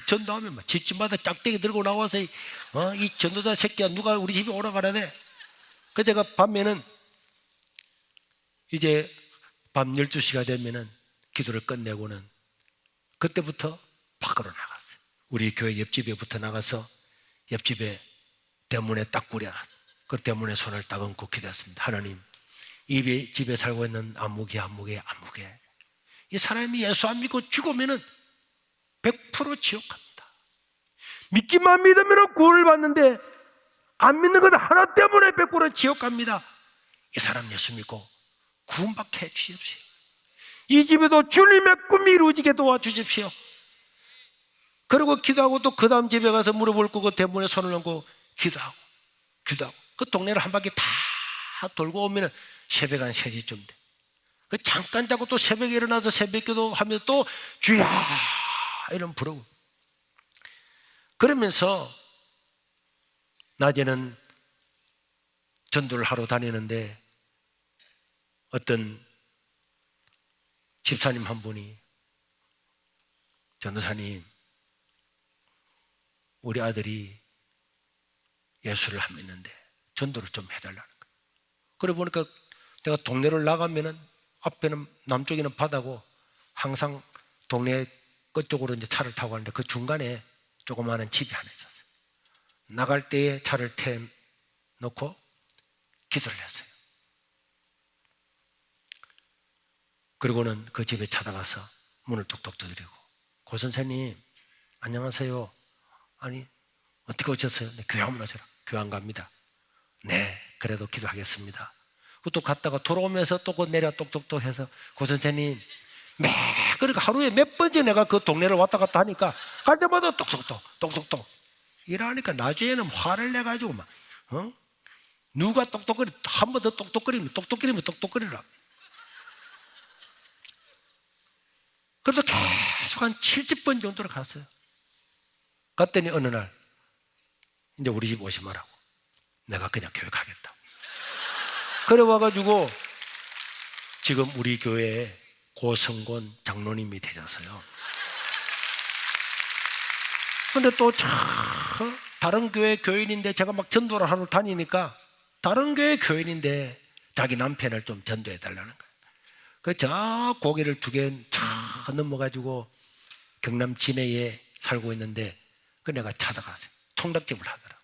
전도하면 막 집집마다 짝대기 들고 나와서 이 전도사 새끼야 누가 우리 집에 오라 가라네. 그 제가 밤에는 이제 밤 12시가 되면은 기도를 끝내고는 그때부터 밖으로 나갔어요. 우리 교회 옆집에부터 나가서 옆집에 대문에 딱 구려놨어요. 그 대문에 손을 딱 얹고 기도했습니다. 하나님, 이 집에 살고 있는 아무개 이 사람이 예수 안 믿고 죽으면은 100% 지옥 갑니다. 믿기만 믿으면 구원을 받는데 안 믿는 건 하나 때문에 100% 지옥 갑니다. 이 사람 예수 믿고 구원받게 해주십시오. 이 집에도 주님의 꿈이 이루어지게 도와주십시오. 그리고 기도하고 또 그 다음 집에 가서 무릎을 꿇고 대문에 손을 얹고 기도하고 그 동네를 한 바퀴 다 돌고 오면 새벽 한 3시쯤 돼. 그 잠깐 자고 또 새벽에 일어나서 새벽기도 하면서 또 주야 이런 부르고, 그러면서 낮에는 전도를 하러 다니는데 어떤 집사님 한 분이, 전도사님, 우리 아들이 예수를 안 믿는데 전도를 좀 해달라는 거예요. 그래 보니까 내가 동네를 나가면은 앞에는 남쪽에는 바다고 항상 동네 끝쪽으로 이제 차를 타고 가는데 그 중간에 조그마한 집이 하나 있었어요. 나갈 때에 차를 태워놓고 기도를 했어요. 그리고는 그 집에 찾아가서 문을 톡톡 두드리고, 고 선생님 안녕하세요. 아니 어떻게 오셨어요? 네, 교회 한번 오셔라. 교회 안 갑니다. 네, 그래도 기도하겠습니다. 또 갔다가 돌아오면서 또 그 내려 똑똑똑 해서, 고 선생님 그러니까 하루에 몇 번째 내가 그 동네를 왔다 갔다 하니까 갈 때마다 똑똑똑 이러니까 나중에는 화를 내가지고 막 누가 똑똑거리, 한 번 더 똑똑거리면 똑똑거리라. 그래도 계속 한 70번 정도를 갔어요. 갔더니 어느 날 이제 우리 집 오시마라고, 내가 그냥 교회 가겠다. 그래 와가지고 지금 우리 교회에 고성곤 장로님이 되셔서요. 근데 또 다른 교회 교인인데, 제가 막 전도를 하러 다니니까 다른 교회 교인인데 자기 남편을 좀 전도해 달라는 거예요. 그 저 고개를 2개 차 넘어가지고 경남 진해에 살고 있는데 그 내가 찾아갔어요. 통닭집을 하더라.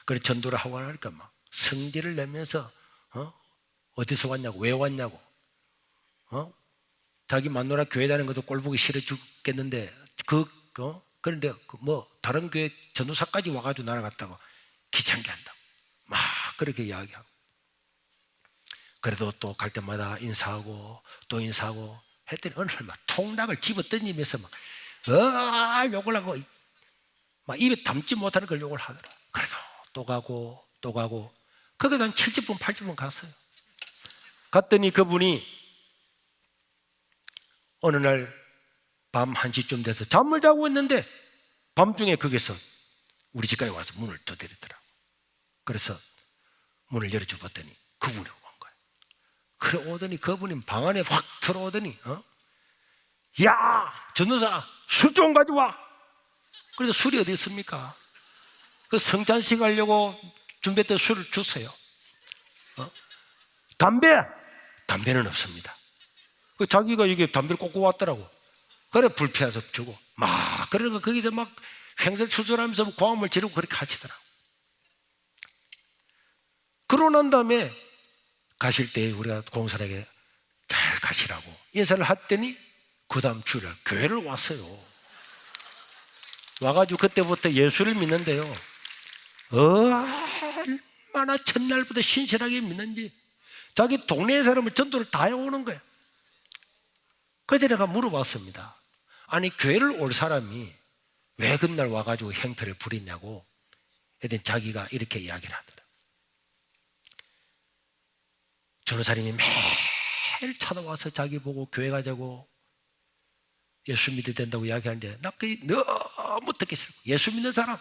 그래 전도를 하고 하니까 막 성질을 내면서 어디서 왔냐고, 왜 왔냐고, 자기 마누라 교회 다니는 것도 꼴 보기 싫어 죽겠는데 그런데 뭐 다른 교회 전도사까지 와가지고 날아갔다고 귀찮게 한다고 막 그렇게 이야기하고, 그래도 또 갈 때마다 인사하고 또 인사하고 했더니 어느 날 막 통닭을 집어 던지면서 막 욕을 하고 막 입에 담지 못하는 걸 욕을 하더라. 그래서 또 가고 거기서 한 70분 80분 갔어요. 갔더니 그분이 어느 날 밤 1시쯤 돼서 잠을 자고 있는데 밤중에 거기서 우리 집까지 와서 문을 두드리더라고. 그래서 문을 열어줘 봤더니 그분이 온 거예요. 그래 오더니 그분이 방 안에 확 들어오더니 야 전도사 술 좀 가져와. 그래서 술이 어디 있습니까? 그 성찬식 하려고 준비했던 술을 주세요. 담배는 없습니다. 그 자기가 이게 담배를 꽂고 왔더라고. 그래 불 피워서 주고 막 그러니까 거기서 막 횡설수설하면서 고함을 지르고 그렇게 하시더라고. 그러고 난 다음에 가실 때 우리가 공사에게 잘 가시라고 인사를 했더니 그 다음 주일 교회를 왔어요. 와가지고 그때부터 예수를 믿는데요, 얼마나 첫날부터 신실하게 믿는지 자기 동네 사람을 전도를 다 해오는 거예요. 그래서 내가 물어봤습니다. 아니 교회를 올 사람이 왜 그날 와가지고 행패를 부리냐고 했더니 자기가 이렇게 이야기를 하더라. 전도사님이 매일 찾아와서 자기 보고 교회 가자고 예수 믿어야 된다고 이야기하는데 나 그게 너무 듣기 싫고, 예수 믿는 사람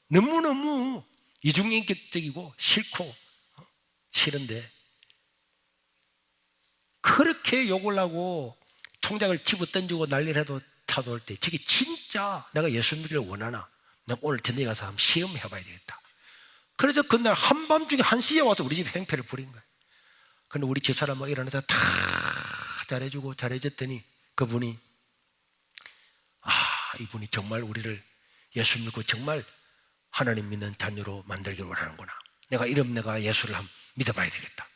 너무너무 이중인격적이고 싫고 싫은데 그렇게 욕을 하고 통장을 집어 던지고 난리를 해도 찾아올 때 저게 진짜 내가 예수 믿기를 원하나? 내가 오늘 전에 가서 한번 시험해봐야 되겠다. 그래서 그날 한밤중에 1시에 와서 우리 집 행패를 부린 거예요. 근데 우리 집사람 막 일어나서 다 잘해주고 잘해줬더니 그분이 이분이 정말 우리를 예수 믿고 정말 하나님 믿는 자녀로 만들기를 원하는구나. 내가 예수를 한번 믿어봐야 되겠다.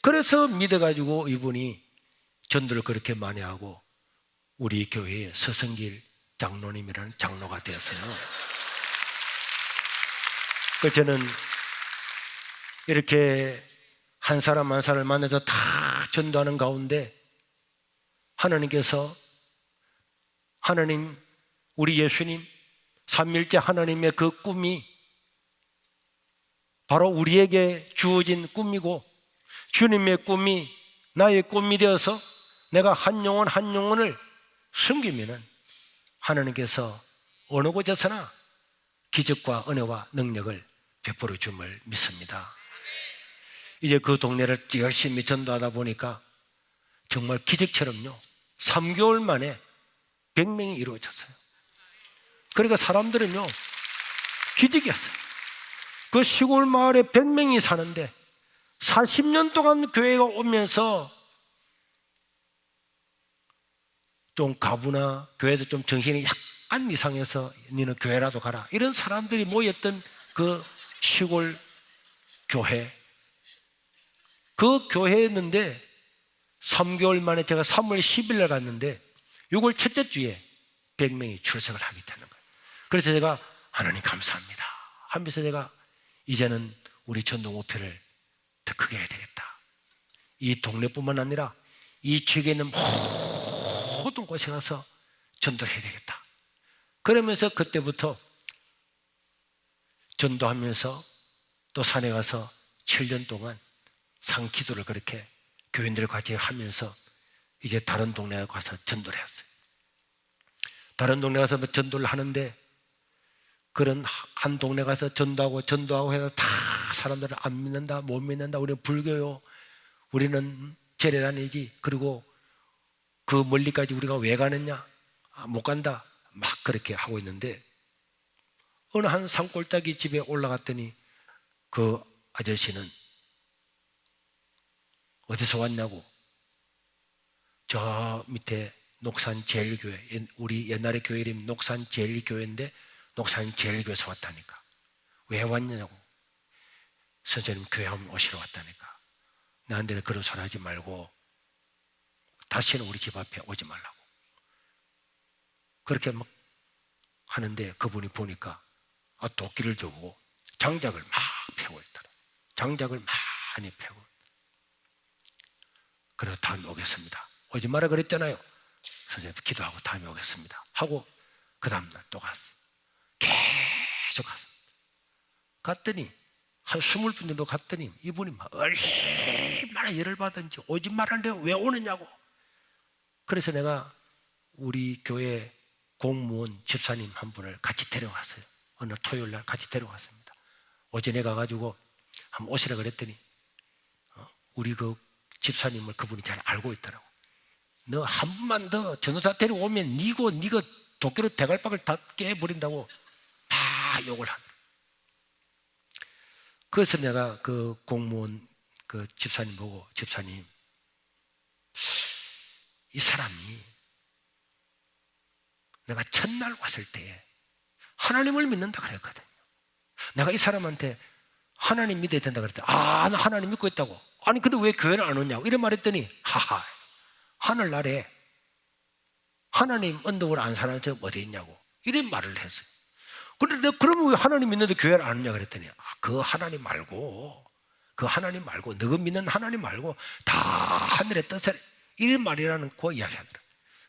그래서 믿어가지고 이분이 전도를 그렇게 많이 하고 우리 교회에 서성길 장로님이라는 장로가 되었어요. 그 저는 이렇게 한 사람 한 사람을 만나서 다 전도하는 가운데 하나님께서 우리 예수님 삼위일체 하나님의 그 꿈이 바로 우리에게 주어진 꿈이고 주님의 꿈이 나의 꿈이 되어서 내가 한 영혼을 섬기면은 하나님께서 어느 곳에서나 기적과 은혜와 능력을 베풀어 줌을 믿습니다. 이제 그 동네를 열심히 전도하다 보니까 정말 기적처럼요 3개월 만에 100명이 이루어졌어요. 그러니까 사람들은요 기적이었어요. 그 시골 마을에 100명이 사는데 40년 동안 교회가 오면서 좀 가부나 교회에서 좀 정신이 약간 이상해서 너는 교회라도 가라 이런 사람들이 모였던 그 시골 교회, 그 교회였는데 3개월 만에 제가 3월 10일 날 갔는데 6월 첫째 주에 100명이 출석을 하게 되는 거예요. 그래서 제가 하나님 감사합니다 하면서 제가 이제는 우리 전도 목표를 더 크게 해야 되겠다. 이 동네뿐만 아니라 이 지역에 있는 모든 곳에 가서 전도를 해야 되겠다. 그러면서 그때부터 전도하면서 또 산에 가서 7년 동안 상기도를 그렇게 교인들과 같이 하면서 이제 다른 동네에 가서 전도를 했어요. 다른 동네 가서 전도를 하는데 그런 한 동네 가서 전도하고 해서 다 사람들은 안 믿는다, 못 믿는다, 우리는 불교요, 우리는 절에 다니지, 그리고 그 멀리까지 우리가 왜 가느냐, 못 간다, 막 그렇게 하고 있는데 어느 한 산골짜기 집에 올라갔더니 그 아저씨는 어디서 왔냐고, 저 밑에 녹산제일교회, 우리 옛날에 교회 이름이 녹산제일교회인데 녹산제일교회에서 왔다니까. 왜 왔냐고. 선생님 교회 한번 오시러 왔다니까. 나한테는 그런 소리 하지 말고 다시는 우리 집 앞에 오지 말라고. 그렇게 막 하는데 그분이 보니까 도끼를 들고 장작을 막 펴고 있더라. 장작을 많이 펴고. 그래서 다음에 오겠습니다. 오지 마라 그랬잖아요. 선생님 기도하고 다음에 오겠습니다 하고 그 다음날 또 갔어. 계속 갔어. 갔더니 한 20분 정도 갔더니 이분이 막 얼마나 열을 받은지 오지 말라는데 왜 오느냐고. 그래서 내가 우리 교회 공무원 집사님 한 분을 같이 데려갔어요. 어느 토요일 날 같이 데려갔습니다. 오전에 가가지고 한번 오시라 그랬더니 우리 그 집사님을 그분이 잘 알고 있더라고. 너 한 번만 더 전도사 데려오면 니가 도끼로 대갈박을 다 깨버린다고 막 욕을 하더라고. 그래서 내가 그 공무원 그 집사님 보고, 집사님, 이 사람이 내가 첫날 왔을 때 하나님을 믿는다 그랬거든요. 내가 이 사람한테 하나님 믿어야 된다 그랬더니 나 하나님 믿고 있다고. 아니 근데 왜 교회를 안 오냐고 이런 말 했더니 하하, 하늘나라에 하나님 언덕을 안 사는 사람 어디 있냐고 이런 말을 했어요. 그런데 내가 그러면 왜 하나님 믿는데 교회를 안 오냐 그랬더니 그 하나님 말고 너가 믿는 하나님 말고 다 하늘의 뜻을 이런 말이라는 거 이야기하더라.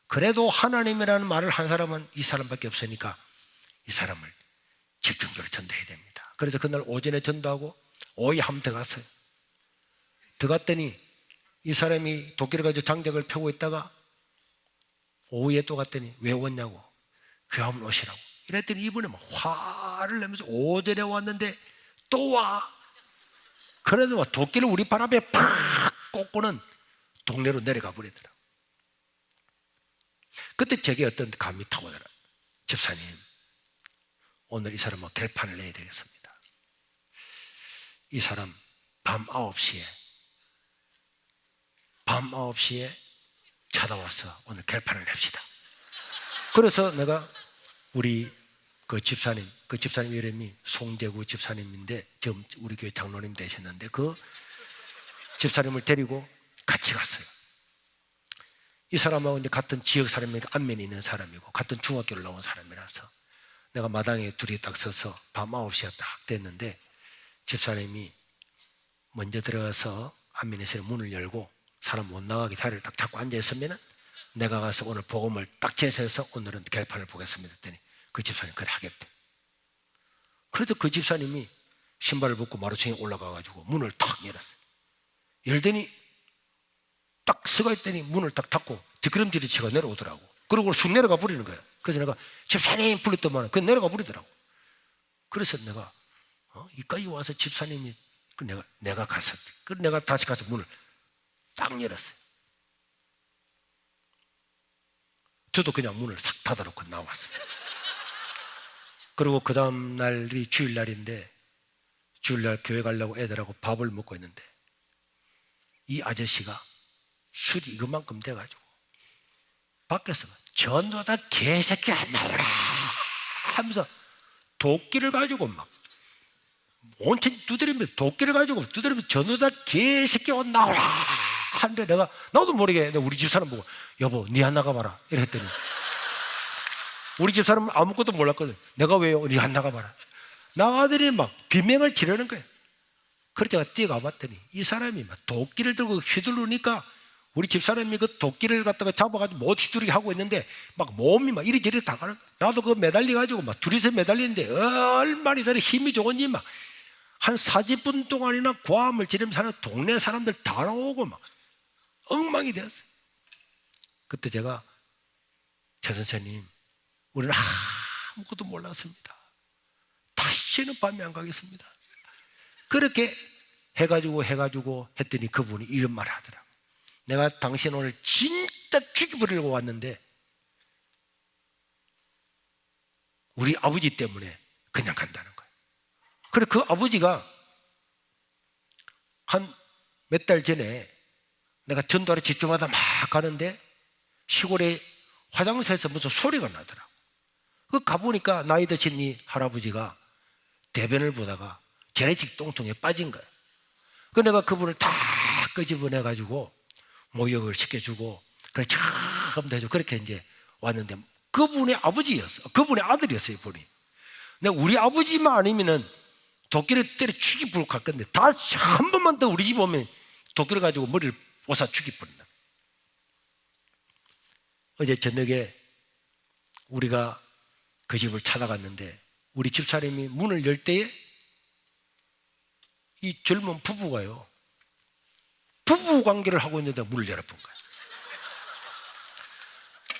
그래도 하나님이라는 말을 한 사람은 이 사람밖에 없으니까 이 사람을 집중적으로 전도해야 됩니다. 그래서 그날 오전에 전도하고 오후에 한 번 더 갔어요. 더 갔더니 이 사람이 도끼를 가지고 장작을 펴고 있다가 오후에 또 갔더니 왜 왔냐고, 교회 한번 오시라고 이랬더니 이분이 막 화를 내면서 오전에 왔는데 또 와. 그래도 막 도끼를 우리 발 앞에 팍 꽂고는 동네로 내려가 버리더라고. 그때 제게 어떤 감이 타고 오더라. 집사님, 오늘 이 사람은 결판을 내야 되겠습니다. 이 사람 밤 9시에 찾아와서 오늘 결판을 냅시다. 그래서 내가 우리 그 집사님 이름이 송재구 집사님인데 지금 우리 교회 장로님 되셨는데 그 집사님을 데리고 같이 갔어요. 이 사람하고 이제 같은 지역 사람이니까 안면이 있는 사람이고 같은 중학교를 나온 사람이라서 내가 마당에 둘이 딱 서서 밤 9시가 딱 됐는데 집사님이 먼저 들어가서 안면에서 문을 열고 사람 못 나가게 자리를 딱 잡고 앉아있으면 내가 가서 오늘 복음을 딱 제시해서 오늘은 결판을 보겠습니다 했더니 그 집사님 그래 하겠대. 그래서 그 집사님이 신발을 벗고 마루층에 올라가가지고 문을 탁 열었어요. 열더니 딱 서가 있더니 문을 딱 닫고 뒷걸음질을 치고 내려오더라고. 그러고 쑥 내려가 버리는 거야. 그래서 내가 집사님 불렀더만 그 내려가 버리더라고. 그래서 내가 이까지 와서 집사님이 내가 갔었지. 그래서 내가 다시 가서 문을 딱 열었어요. 저도 그냥 문을 싹 닫아놓고 나왔어요. 그리고 그 다음 날이 주일날인데 주일날 교회 가려고 애들하고 밥을 먹고 있는데 이 아저씨가 술이 이것만큼 돼가지고 밖에서 전도자 개새끼 안 나오라 하면서 도끼를 가지고 막 온천히 두드리면서 도끼를 가지고 두드리면서 전도자 개새끼 안 나오라 하는데 내가 나도 모르게 우리 집사람 보고 여보 니 안 나가봐라 이랬더니 우리 집사람은 아무것도 몰랐거든. 내가 왜요? 니 안 나가봐라. 나가더니 막 비명을 지르는 거예요. 그래서 제가 뛰어가 봤더니 이 사람이 막 도끼를 들고 휘두르니까 우리 집사람이 그 도끼를 갖다가 잡아가지고 못 휘두르게 하고 있는데 막 몸이 막 이리저리 다 가는 거예요. 나도 그 매달려가지고 막 둘이서 매달리는데 얼마나 이 사람이 힘이 좋은지 막 한 40분 동안이나 고함을 지르면서 사는 동네 사람들 다 나오고 막 엉망이 되었어요. 그때 제가 최 선생님 우리는 아무것도 몰랐습니다. 다시는 밤에 안 가겠습니다. 그렇게 해가지고 했더니 그분이 이런 말을 하더라고요. 내가 당신 오늘 진짜 죽여버리려고 왔는데 우리 아버지 때문에 그냥 간다는 거예요. 그래 그 아버지가 한 몇 달 전에 내가 전도하러 집주마다 막 가는데 시골에 화장실에서 무슨 소리가 나더라고. 그 가보니까 나이 드신 이 할아버지가 대변을 보다가 재래식 똥통에 빠진 거예요. 그 내가 그분을 다 끄집어내가지고 모욕을 시켜주고 그래 참 대죠. 그렇게 이제 왔는데 그분의 아버지였어. 그분의 아들이었어요. 이분이. 내가 우리 아버지만 아니면은 도끼를 때려 죽이 부를할 건데 다시 한 번만 더 우리 집 오면 도끼를 가지고 머리를 뽀사 죽이 버린다. 어제 저녁에 우리가 그 집을 찾아갔는데 우리 집사람이 문을 열 때에 이 젊은 부부가요 부부 관계를 하고 있는데 문을 열어본 거예요.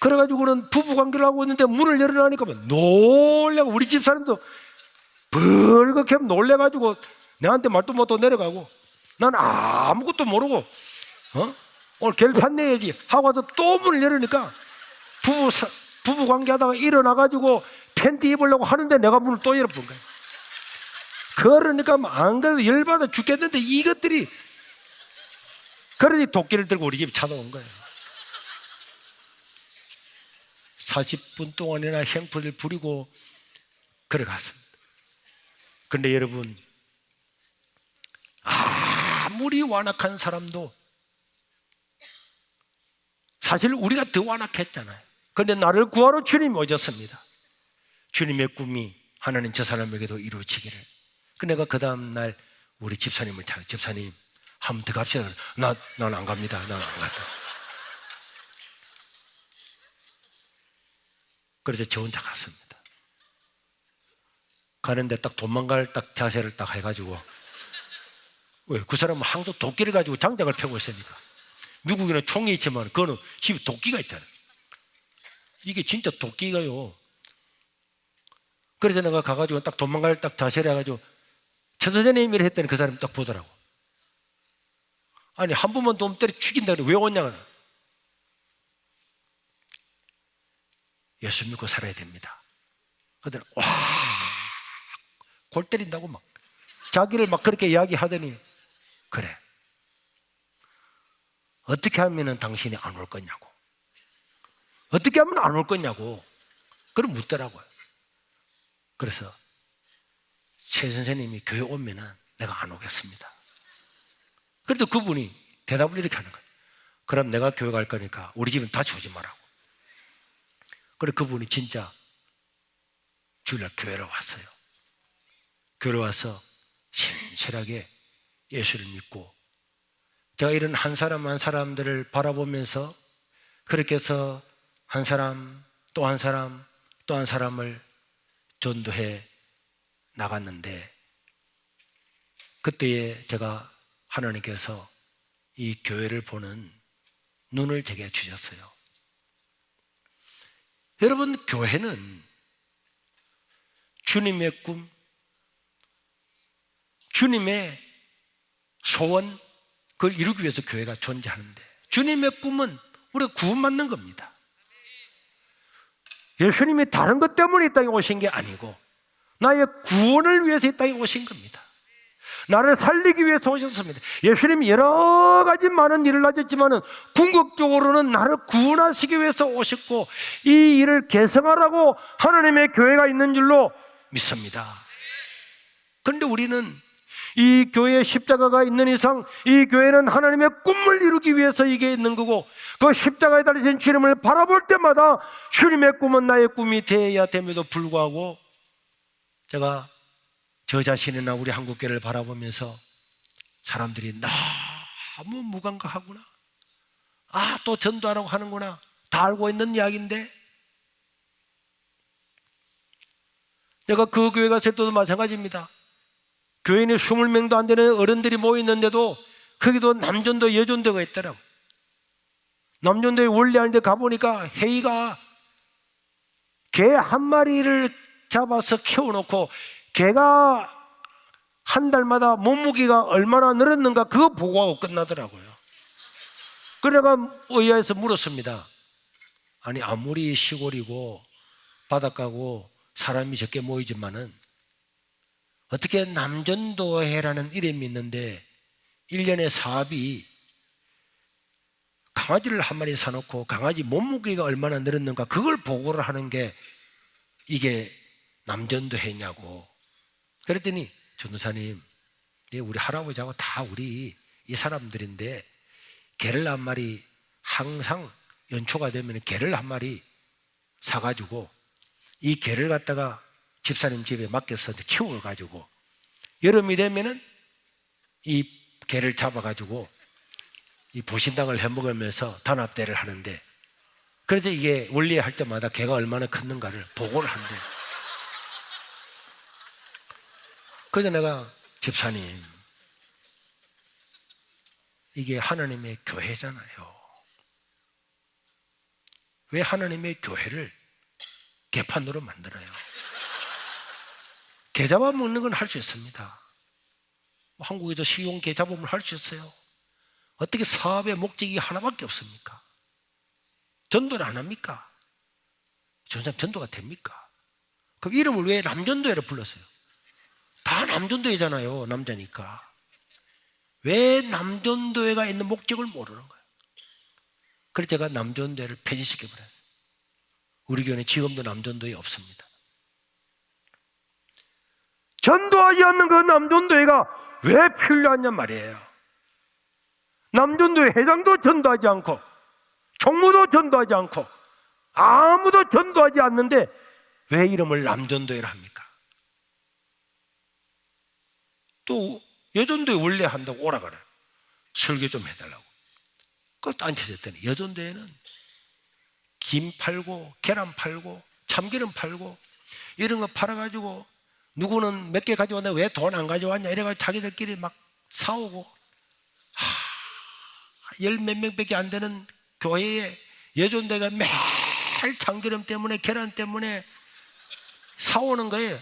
그래가지고는 부부 관계를 하고 있는데 문을 열어놓으니까 놀래고 우리 집사람도 벌겋게 놀래가지고 내한테 말도 못하고 내려가고 난 아무것도 모르고 오늘 결판 내야지 하고 와서 또 문을 열으니까 부부 관계하다가 일어나가지고 팬티 입으려고 하는데 내가 문을 또 열어본 거예요. 그러니까 안 그래도 열받아 죽겠는데 이것들이 그러니 도끼를 들고 우리 집에 찾아온 거예요. 40분 동안이나 행포를 부리고 걸어갔습니다. 그런데 여러분 아무리 완악한 사람도 사실 우리가 더 완악했잖아요. 그런데 나를 구하러 주님이 오셨습니다. 주님의 꿈이 하나님 저 사람에게도 이루어지기를. 내가 그 다음날 우리 집사님을 찾아 집사님 한 번 더 갑시다. 난 안 갑니다. 난 안 간다. 그래서 저 혼자 갔습니다. 가는데 딱 도망갈 딱 자세를 딱 해가지고 왜? 그 사람은 항상 도끼를 가지고 장작을 펴고 있으니까. 미국에는 총이 있지만 그거는 집에 도끼가 있잖아요. 이게 진짜 도끼가요. 그래서 내가 가가지고 딱 도망갈 딱 자세를 해가지고 최선생님이 했더니 그 사람이 딱 보더라고. 아니 한 번만 더 때려 죽인다 그래 왜 오냐. 예수 믿고 살아야 됩니다. 그러더니 와 골 때린다고 막 자기를 막 그렇게 이야기하더니, 그래, 어떻게 하면 당신이 안 올 거냐고, 어떻게 하면 안 올 거냐고 그럼 묻더라고요. 그래서 최 선생님이 교회 오면은 내가 안 오겠습니다. 그래도 그분이 대답을 이렇게 하는 거예요. 그럼 내가 교회 갈 거니까 우리 집은 다시 오지 말라고. 그래 그분이 진짜 주일날 교회로 왔어요. 교회로 와서 신실하게 예수를 믿고, 제가 이런 한 사람 한 사람들을 바라보면서 그렇게 해서 한 사람 또 한 사람 또 한 사람을 전도해 나갔는데, 그때에 제가 하나님께서 이 교회를 보는 눈을 제게 주셨어요. 여러분, 교회는 주님의 꿈, 주님의 소원, 그걸 이루기 위해서 교회가 존재하는데, 주님의 꿈은 우리가 구원받는 겁니다. 예수님이 다른 것 때문에 이 땅에 오신 게 아니고 나의 구원을 위해서 이 땅에 오신 겁니다. 나를 살리기 위해서 오셨습니다. 예수님이 여러 가지 많은 일을 하셨지만 궁극적으로는 나를 구원하시기 위해서 오셨고, 이 일을 개성하라고 하나님의 교회가 있는 줄로 믿습니다. 그런데 우리는 이 교회에 십자가가 있는 이상 이 교회는 하나님의 꿈을 이루기 위해서 이게 있는 거고, 그 십자가에 달리신 주님을 바라볼 때마다 주님의 꿈은 나의 꿈이 되어야 됨에도 불구하고, 제가 저 자신이나 우리 한국교회를 바라보면서 사람들이 너무 무감각하구나, 또 전도하라고 하는구나, 다 알고 있는 이야기인데, 내가 그 교회 갔을 때도 마찬가지입니다. 교인이 20명도 안 되는 어른들이 모였는데도 거기도 남전도 여전도가 있더라고. 남전도에 원래하는데 가보니까 회의가 개 한 마리를 잡아서 키워놓고 개가 한 달마다 몸무게가 얼마나 늘었는가 그거 보고하고 끝나더라고요. 그래가 의아해서 물었습니다. 아니 아무리 시골이고 바닷가고 사람이 적게 모이지만은 어떻게 남전도회라는 이름이 있는데 1년에 사업이 강아지를 한 마리 사놓고 강아지 몸무게가 얼마나 늘었는가 그걸 보고를 하는 게 이게 남전도회냐고. 그랬더니 전도사님, 우리 할아버지하고 다 우리 이 사람들인데 개를 한 마리 항상 연초가 되면 개를 한 마리 사가지고 이 개를 갖다가 집사님 집에 맡겨서 키워가지고 여름이 되면은 이 개를 잡아가지고 이 보신당을 해먹으면서 단합대를 하는데, 그래서 이게 원리 할 때마다 개가 얼마나 컸는가를 보고를 한대. 그래서 내가 집사님, 이게 하나님의 교회잖아요. 왜 하나님의 교회를 개판으로 만들어요? 개 잡아먹는 건 할 수 있습니다. 한국에서 시용 개 잡으면 할 수 있어요. 어떻게 사업의 목적이 하나밖에 없습니까? 전도를 안 합니까? 전도가 됩니까? 그럼 이름을 왜 남전도회를 불렀어요? 다 남전도회잖아요. 남자니까. 왜 남전도회가 있는 목적을 모르는 거예요? 그래서 제가 남전도회를 폐지시켜버려요. 우리 교회는 지금도 남전도회 없습니다. 전도하지 않는 그 남전도회가 왜 필요하냔 말이에요. 남전도회 회장도 전도하지 않고 총무도 전도하지 않고 아무도 전도하지 않는데 왜 이름을 남전도회라 합니까? 또 여전도회 원래 한다고 오라 그래요. 설교 좀 해달라고. 그것도 앉혀졌더니 여전도회는 김 팔고 계란 팔고 참기름 팔고 이런 거 팔아가지고 누구는 몇 개 가져왔는데 왜 돈 안 가져왔냐 이래가지고 자기들끼리 막 싸우고, 열 몇 명밖에 안 되는 교회에 여전대가 매일 참기름 때문에 계란 때문에 싸우는 거예요.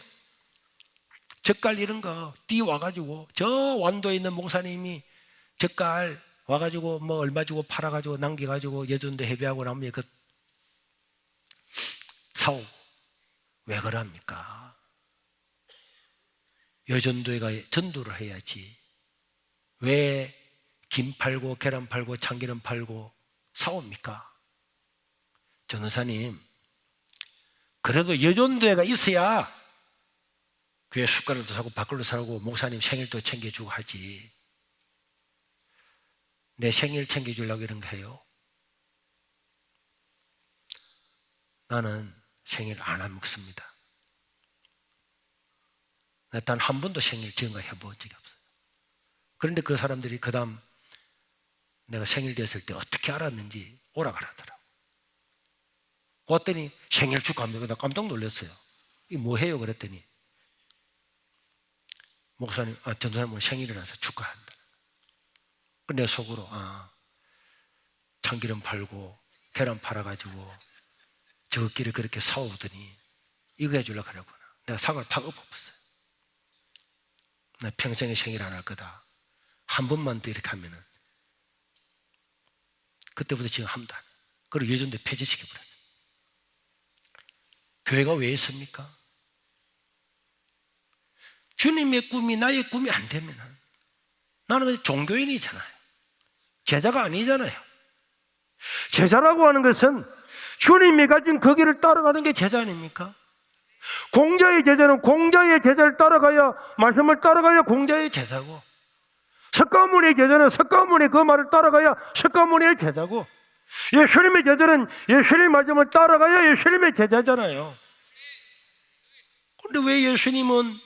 젓갈 이런 거 띄워가지고 저 완도에 있는 목사님이 젓갈 와가지고 뭐 얼마 주고 팔아가지고 남겨가지고 여전대 해배하고 나면 그 싸우고. 왜 그럽니까? 여전도회가 전도를 해야지 왜 김 팔고 계란 팔고 참기름 팔고 사옵니까? 전도사님, 그래도 여전도회가 있어야 교회 숟가락도 사고 밥그릇도 사고 목사님 생일도 챙겨주고 하지. 내 생일 챙겨주려고 이런 거 해요? 나는 생일 안 먹습니다. 단 한 번도 생일 지금까지 해본 적이 없어요. 그런데 그 사람들이 그 다음 내가 생일 됐을 때 어떻게 알았는지 오라 가라더라고. 그랬더니 생일 축하합니다. 나 깜짝 놀랐어요. 이 뭐 해요? 그랬더니 목사님, 전도사님 오늘 생일이라서 축하한다. 근데 속으로 참기름 팔고 계란 팔아가지고 저끼리 그렇게 싸우더니 이거 해주려고 하라구나. 내가 사과를 팍 엎었어요. 나 평생에 생일 안 할 거다. 한 번만 더 이렇게 하면은 그때부터 지금 합니다. 그리고 여전도 폐지시켜버렸어요. 교회가 왜 있습니까? 주님의 꿈이 나의 꿈이 안 되면 나는 종교인이잖아요. 제자가 아니잖아요. 제자라고 하는 것은 주님이 가진 그 길을 따라가는 게 제자 아닙니까? 공자의 제자는 공자의 제자를 따라가야, 말씀을 따라가야 공자의 제자고, 석가모니의 제자는 석가모니의 그 말을 따라가야 석가모니의 제자고, 예수님의 제자는 예수님의 말씀을 따라가야 예수님의 제자잖아요. 그런데 왜 예수님은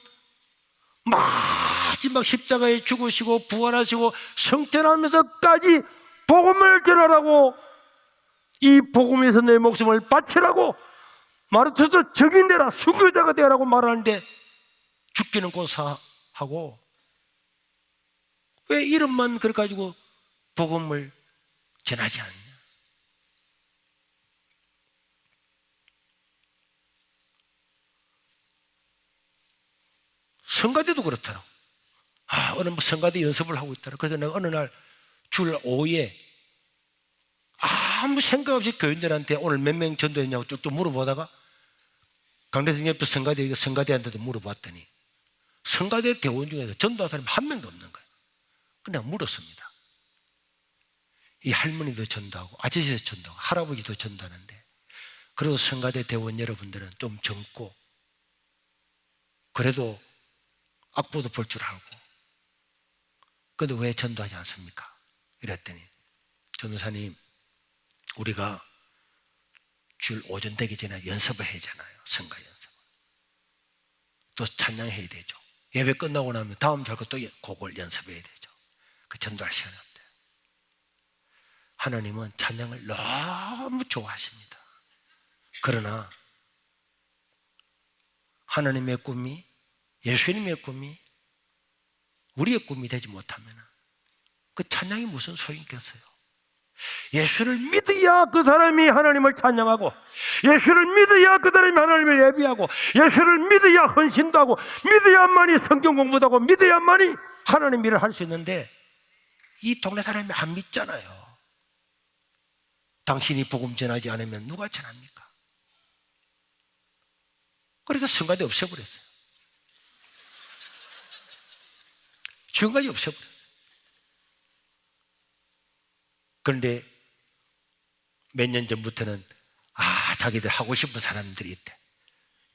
마지막 십자가에 죽으시고 부활하시고 성천하면서까지 복음을 전하라고, 이 복음에서 내 목숨을 바치라고 마르트서 적인되라, 순교자가 되라고 말하는데 죽기는 고사하고 왜 이름만 그래 가지고 복음을 전하지 않느냐? 성가대도 그렇더라고. 어느 성가대 연습을 하고 있더라. 그래서 내가 어느 날 줄 오후에 아무 생각 없이 교인들한테 오늘 몇 명 전도했냐고 쭉쭉 물어보다가 강대성 옆에 성가대한테도 물어봤더니 성가대 대원 중에서 전도한 사람이 한 명도 없는 거예요. 그냥 물었습니다. 이 할머니도 전도하고 아저씨도 전도하고 할아버지도 전도하는데, 그래도 성가대 대원 여러분들은 좀 젊고 그래도 악보도 볼 줄 알고 그런데 왜 전도하지 않습니까? 이랬더니 전도사님, 우리가 줄 오전 되기 전에 연습을 해야 하잖아요. 성가 연습. 또 찬양해야 되죠. 예배 끝나고 나면 다음 절 거 또 그걸 연습해야 되죠. 그 전도할 시간이 없대요. 하나님은 찬양을 너무 좋아하십니다. 그러나 하나님의 꿈이, 예수님의 꿈이 우리의 꿈이 되지 못하면 그 찬양이 무슨 소용이 있겠어요? 예수를 믿어야 그 사람이 하나님을 찬양하고, 예수를 믿어야 그 사람이 하나님을 예비하고, 예수를 믿어야 헌신도 하고, 믿어야만이 성경 공부도 하고, 믿어야만이 하나님 일을 할 수 있는데 이 동네 사람이 안 믿잖아요. 당신이 복음 전하지 않으면 누가 전합니까? 그래서 성가대 없애버렸어요. 지금까지 없애버렸어요. 그런데 몇 년 전부터는 자기들 하고 싶은 사람들이 있대.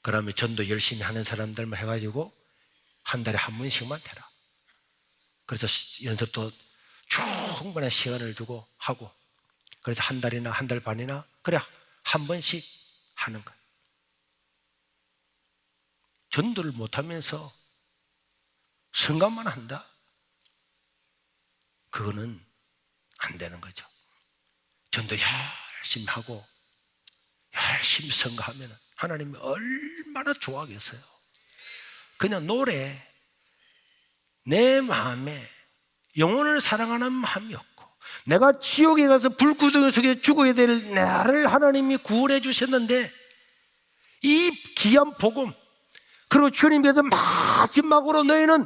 그러면 전도 열심히 하는 사람들만 해가지고 한 달에 한 번씩만 해라. 그래서 연습도 충분한 시간을 두고 하고, 그래서 한 달이나 한 달 반이나 그래 한 번씩 하는 거야. 전도를 못하면서 성가만 한다? 그거는 안 되는 거죠. 전도 열심히 하고 열심히 성가하면 하나님이 얼마나 좋아하겠어요. 그냥 노래, 내 마음에 영혼을 사랑하는 마음이 없고, 내가 지옥에 가서 불구덩이 속에 죽어야 될 나를 하나님이 구원해 주셨는데, 이 귀한 복음, 그리고 주님께서 마지막으로 너희는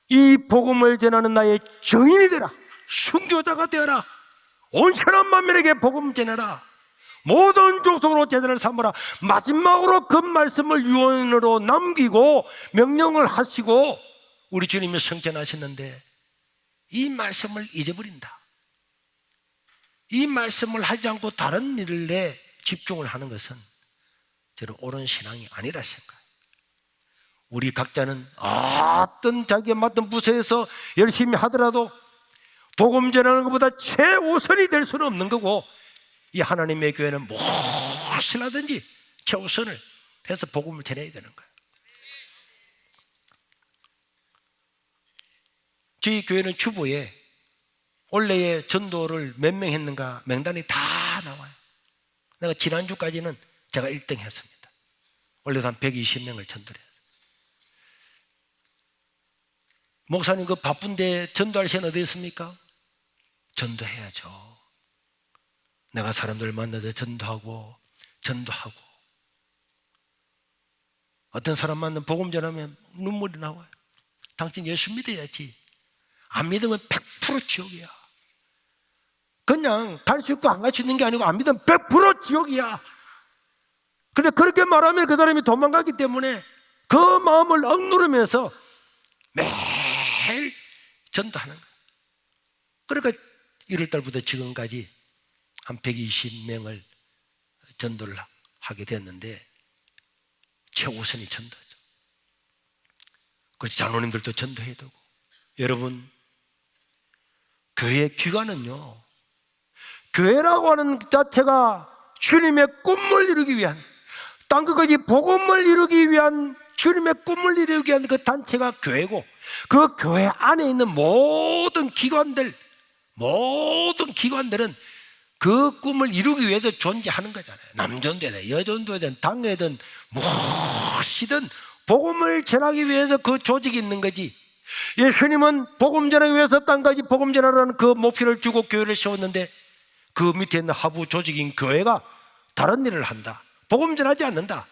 이 복음을 전하는 나의 증인이 되라, 순교자가 되어라, 온천한 만민에게 복음 전해라, 모든 족속으로 제자를 삼으라. 마지막으로 그 말씀을 유언으로 남기고 명령을 하시고 우리 주님이 성전하셨는데 이 말씀을 잊어버린다. 이 말씀을 하지 않고 다른 일에 집중을 하는 것은 저는 옳은 신앙이 아니라 생각해요. 우리 각자는 어떤 자기가 맡은 부서에서 열심히 하더라도 복음 전하는 것보다 최우선이 될 수는 없는 거고, 이 하나님의 교회는 무엇을 하든지 최우선을 해서 복음을 전해야 되는 거예요. 저희 교회는 주보에 올해의 전도를 몇 명 했는가 명단이 다 나와요. 내가 지난주까지는 제가 1등 했습니다. 올해도 한 120명을 전도를 했어요. 목사님 그 바쁜데 전도할 시간 어디 있습니까? 전도해야죠. 내가 사람들 만나서 전도하고 어떤 사람 만나면 복음 전하면 눈물이 나와요. 당신 예수 믿어야지. 안 믿으면 100% 지옥이야. 그냥 갈 수 있고 안 갈 수 있는 게 아니고 안 믿으면 100% 지옥이야. 근데 그렇게 말하면 그 사람이 도망가기 때문에 그 마음을 억누르면서 매일 전도하는 거예요. 그러니까 1월달부터 지금까지 한 120명을 전도를 하게 됐는데 최우선이 전도죠. 그래서 장로님들도 전도해야 되고, 여러분 교회 귀관은요, 교회라고 하는 자체가 주님의 꿈을 이루기 위한, 땅 끝까지 복음을 이루기 위한 주님의 꿈을 이루기 위한 그 단체가 교회고, 그 교회 안에 있는 모든 기관들은 그 꿈을 이루기 위해서 존재하는 거잖아요. 남전도든 여전도든 당회든 무엇이든 복음을 전하기 위해서 그 조직이 있는 거지. 예수님은 복음 전하기 위해서 땅까지 복음 전하라는 그 목표를 주고 교회를 세웠는데, 그 밑에 있는 하부 조직인 교회가 다른 일을 한다, 복음 전하지 않는다,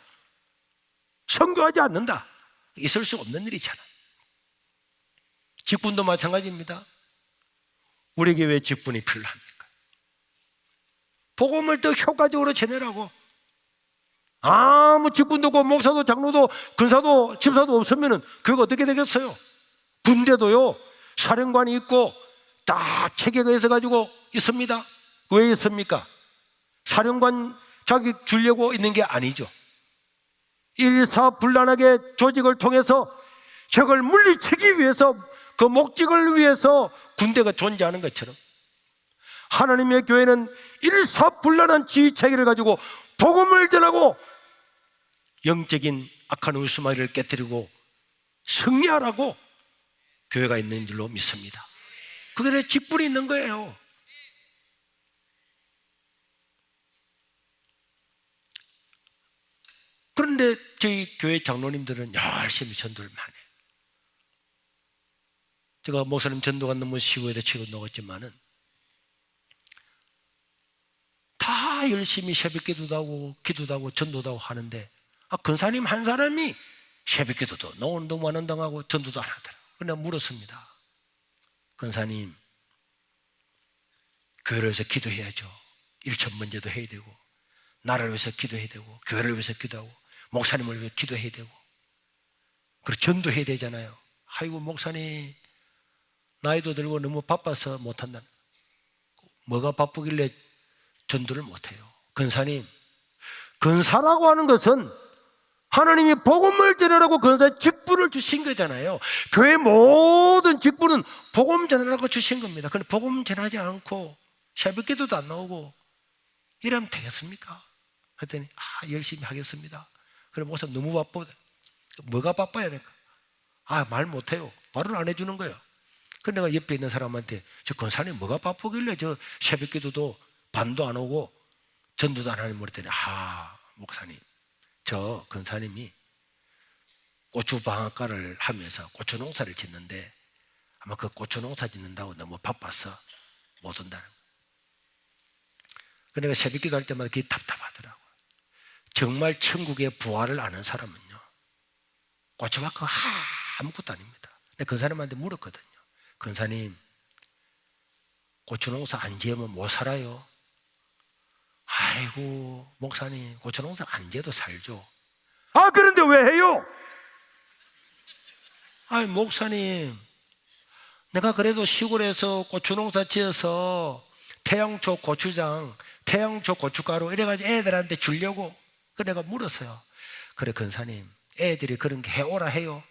선교하지 않는다, 있을 수 없는 일이잖아. 직분도 마찬가지입니다. 우리에게 왜 직분이 필요합니까? 복음을 더 효과적으로 전하라고. 아무 직분도 없고 목사도 장로도 근사도 집사도 없으면 교회가 어떻게 되겠어요? 군대도요, 사령관이 있고 다 체계가 있어가지고 있습니다. 왜 있습니까? 사령관 자격 주려고 있는 게 아니죠. 일사불란하게 조직을 통해서 적을 물리치기 위해서, 그 목적을 위해서 군대가 존재하는 것처럼 하나님의 교회는 일사불란한 지휘체계를 가지고 복음을 전하고 영적인 악한 우스마리를 깨뜨리고 승리하라고 교회가 있는 줄로 믿습니다. 그게 내 직분이 있는 거예요. 그런데 저희 교회 장로님들은 열심히 전도를 많이 해요. 제가 목사님 전도가 너무 쉬워야 치고 넣었지만은 다 열심히 새벽 기도도 하고 전도도 하고 하는데, 근사님 한 사람이 새벽 기도도 노운동 완운동하고 전도도 안 하더라고요. 그래서 물었습니다. 근사님, 교회를 위해서 기도해야죠. 일천 번제도 해야 되고, 나라를 위해서 기도해야 되고, 교회를 위해서 기도하고, 목사님을 위해 기도해야 되고, 그리고 전도해야 되잖아요. 아이고 목사님, 나이도 들고 너무 바빠서 못한다. 뭐가 바쁘길래 전도를 못해요? 근사님, 근사라고 하는 것은 하나님이 복음을 전하라고 근사의 직분을 주신 거잖아요. 교회 모든 직분은 복음 전하라고 주신 겁니다. 그런데 복음 전하지 않고 새벽 기도도 안 나오고 이러면 되겠습니까? 그랬더니 열심히 하겠습니다. 그래, 목사님 너무 바쁘다. 뭐가 바빠야 될까? 말 못해요. 말을 안 해주는 거예요. 그런데 내가 옆에 있는 사람한테, 저 권사님 뭐가 바쁘길래 저 새벽 기도도 반도 안 오고 전도도 안 하는 물었더니, 목사님, 저 권사님이 고추 방앗간을 하면서 고추 농사를 짓는데 아마 그 고추 농사 짓는다고 너무 바빠서 못 온다는 거예요. 내가 새벽 기도 할 때마다 그게 답답하더라고요. 정말 천국의 부활을 아는 사람은요, 고추밭은 아무것도 아닙니다. 근데 그 사람한테 물었거든요. 근사님, 고추 농사 안 지으면 못 살아요? 아이고 목사님 고추농사 안 지어도 살죠. 아, 그런데 왜 해요? 아이 목사님, 내가 그래도 시골에서 고추농사 지어서 태양초 고추장, 태양초 고춧가루 이래가지고 애들한테 주려고 그 내가 물었어요. 그래 근사님, 애들이 그런 게 해오라 해요.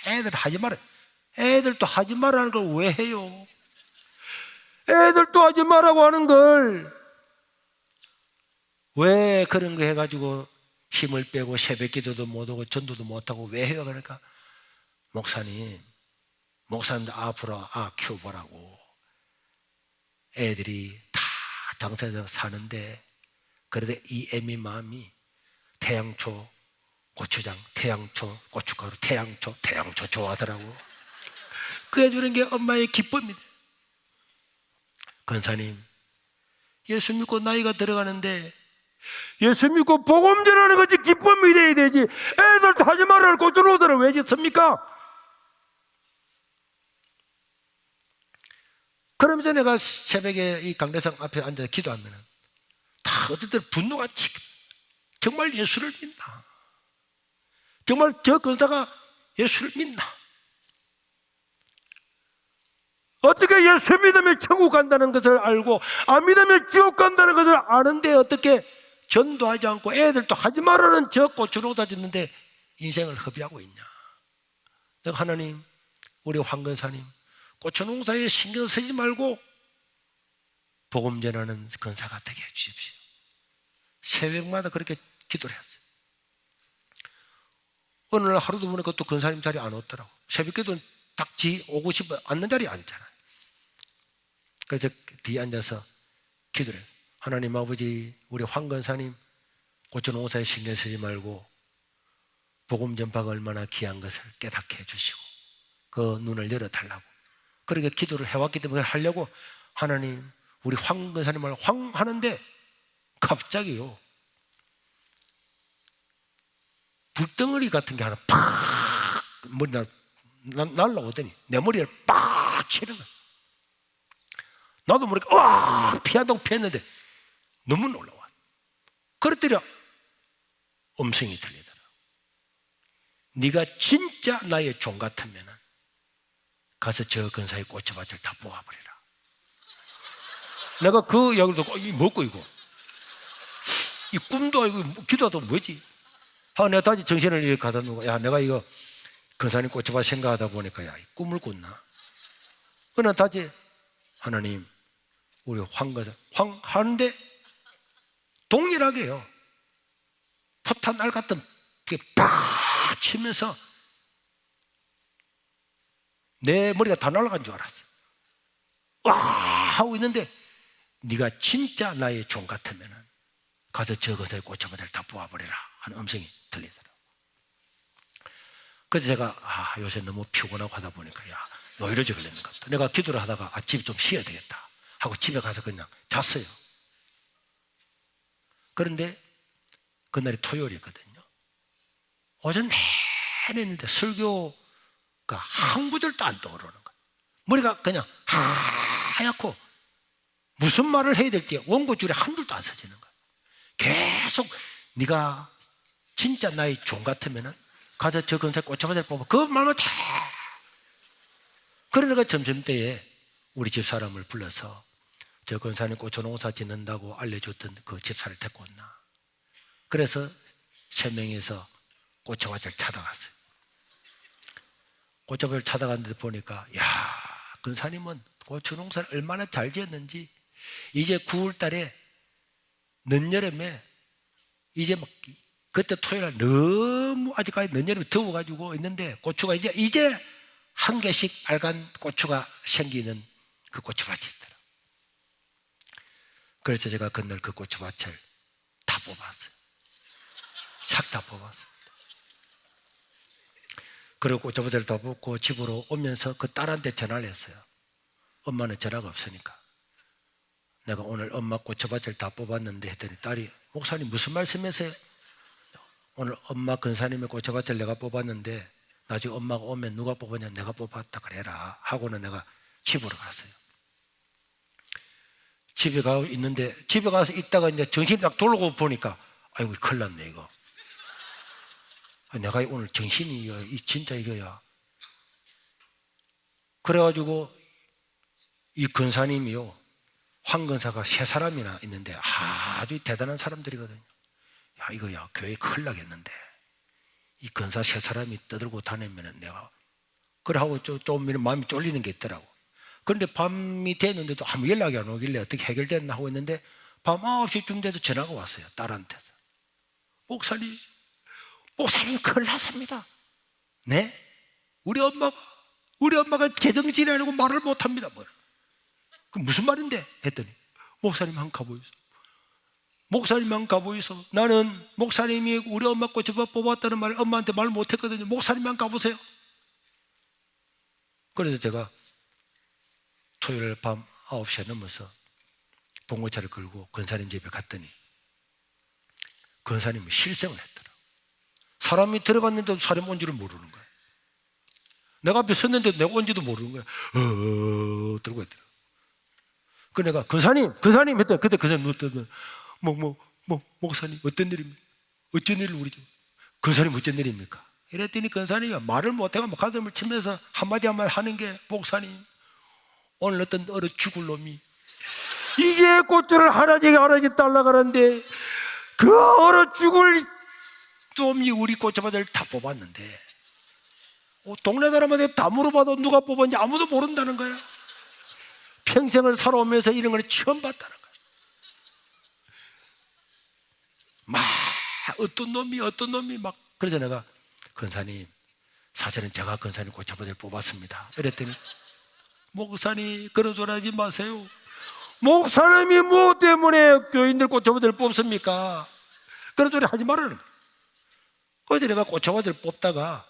애들 하지 마라. 애들도 하지 말라는 걸 왜 해요? 애들도 하지 말라고 하는 걸 왜 그런 거 해가지고 힘을 빼고 새벽 기도도 못하고 전도도 못하고 왜 해요? 그러니까 목사님도 앞으로 키워보라고. 애들이 다 장사해서 사는데 그래도 이 애미 마음이 태양초 고추장, 태양초 고춧가루, 태양초 좋아하더라고. 그 해주는 게 엄마의 기쁨이다. 권사님, 예수 믿고 나이가 들어가는데 예수 믿고 복음 전하는 것이 기쁨이 돼야 되지. 애들도 하지 말라는 고추농사를 왜 짓습니까? 그러면서 내가 새벽에 이 강대상 앞에 앉아서 기도하면 다 어쨌든 분노가 치고 정말 예수를 믿나? 정말 저 권사가 예수를 믿나? 어떻게 예수 믿으면 천국 간다는 것을 알고 안 믿으면 지옥 간다는 것을 아는데 어떻게 전도하지 않고 애들도 하지 말라는 저 고추농사 짓는데 인생을 허비하고 있냐? 내가 하나님, 우리 황근사님 고추농사에 신경 쓰지 말고 복음 전하는 권사가 되게 해주십시오. 새벽마다 그렇게 기도를 했어요. 어느 날 하루도 보니까 또 권사님 자리에 안 오더라고. 새벽 기도는 딱 오고 싶어 앉는 자리에 앉잖아요. 그래서 뒤에 앉아서 기도를 해요. 하나님 아버지, 우리 황 권사님 고추농사에 신경 쓰지 말고 복음 전파가 얼마나 귀한 것을 깨닫게 해주시고 그 눈을 열어달라고 그렇게 기도를 해왔기 때문에 하려고 하나님, 우리 황 권사님을 황 하는데 갑자기요 불덩어리 같은 게 하나 팍 머리 날라오더니 내 머리를 빡 치는 거야. 나도 모르게 피한다고 피했는데 너무 놀라워. 그랬더니 음성이 들리더라. 네가 진짜 나의 종 같으면 가서 저 근사의 고추밭을 다 뽑아버리라. 내가 그 이야기를 듣고 이 뭐고 이거 이 꿈도 아니고 기도도 뭐지? 내가 다시 정신을 이렇게 가다 놓고 야 내가 이거 근사님 고추밭 생각하다 보니까 야 이 꿈을 꿨나? 그러나 다시 하나님 우리 황 하는데 동일하게요 포탄 알 같은 게 팍 치면서 내 머리가 다 날아간 줄 알았어. 와 하고 있는데 네가 진짜 나의 종 같으면 가서 저 것의 고추밭을 다 뽑아버리라 하는 음성이 들리더라고요. 그래서 제가 요새 너무 피곤하고 하다 보니까 야 노이로제 걸렸는 것 같다. 내가 기도를 하다가 집에 좀 쉬어야 되겠다 하고 집에 가서 그냥 잤어요. 그런데 그날이 토요일이었거든요. 오전 내내 했는데 설교가 한 구절도 안 떠오르는 거예요. 머리가 그냥 하얗고 무슨 말을 해야 될지 원고줄에 한 줄도 안 써지는 거예요. 계속 네가 진짜 나의 종 같으면 가서 저 근사의 고추밭을 뽑아 그 말만 다. 그러다가 점심때에 우리 집사람을 불러서 저 근사님 고추농사 짓는다고 알려줬던 그 집사를 데리고 온나. 그래서 3명이서 고추밭을 찾아갔어요. 고추밭을 찾아갔는데 보니까 야 근사님은 고추농사를 얼마나 잘 지었는지 이제 9월 달에 늦여름에 이제 막 그때 토요일날 너무 아직까지 늦여름에 더워가지고 있는데 고추가 이제 한 개씩 빨간 고추가 생기는 그 고추밭이 있더라. 그래서 제가 그날 그 고추밭을 다 뽑았어요. 싹 다 뽑았어요. 그리고 고추밭을 다 뽑고 집으로 오면서 그 딸한테 전화를 했어요. 엄마는 전화가 없으니까. 내가 오늘 엄마 고추밭을 다 뽑았는데 했더니 딸이 목사님 무슨 말씀이세요? 오늘 엄마 근사님의 고추밭을 내가 뽑았는데 나중에 엄마가 오면 누가 뽑았냐 내가 뽑았다 그래라 하고는 내가 집으로 갔어요. 집에 가고 있는데 집에 가서 있다가 이제 정신이 딱 돌고 보니까 아이고 큰일 났네 이거. 내가 오늘 정신이 진짜 이거야. 그래가지고 이 근사님이요, 황 근사가 3사람이나 있는데 아주 대단한 사람들이거든요. 야 이거야 교회 큰일 나겠는데 이 근사 3사람이 떠들고 다니면은 내가 그래 하고 좀 마음이 쫄리는 게 있더라고. 그런데 밤이 됐는데도 아무 연락이 안 오길래 어떻게 해결됐나 하고 있는데 밤 9시쯤 돼서 전화가 왔어요. 딸한테서. 목사님 큰일 났습니다. 네? 우리 엄마가 개정질환이라고 말을 못합니다. 그 무슨 말인데? 했더니 목사님 한 가보이소. 목사님 한 가보이소. 나는 목사님이 우리 엄마 꽃집어 뽑았다는 말을 엄마한테 말 못했거든요. 목사님 한 가보세요. 그래서 제가 토요일 밤 9시에 넘어서 봉고차를 끌고 권사님 집에 갔더니 권사님은 실성을 했더라. 사람이 들어갔는데도 사람이 온지를 모르는 거야. 내가 앞에 섰는데도 내가 온지도 모르는 거야. 들고 있더라. 그 내가 권사님 했더니 그때 권사님 누웠더니 목사님 어떤 일입니까? 어쩐 일을 우리 집 권사님 어쩐 일입니까? 이랬더니 권사님이 말을 못해가 가슴을 치면서 한마디 하는 게 목사님 오늘 어떤 얼어 죽을 놈이 이제 꽃줄을 하나씩 딸라가는데 그 얼어 죽을 놈이 우리 꽃잡아들 다 뽑았는데 동네 사람한테 다 물어봐도 누가 뽑았는지 아무도 모른다는 거야. 평생을 살아오면서 이런 걸 처음 봤다는 거야. 막 어떤 놈이 막. 그래서 내가 권사님 사실은 제가 권사님 꽃잡아들 뽑았습니다. 이랬더니 목사님 그런 소리 하지 마세요. 목사님이 뭐 때문에 교인들 꽃잡아들 뽑습니까? 그런 소리 하지 말라는 거야. 그래서 내가 꽃잡아들 뽑다가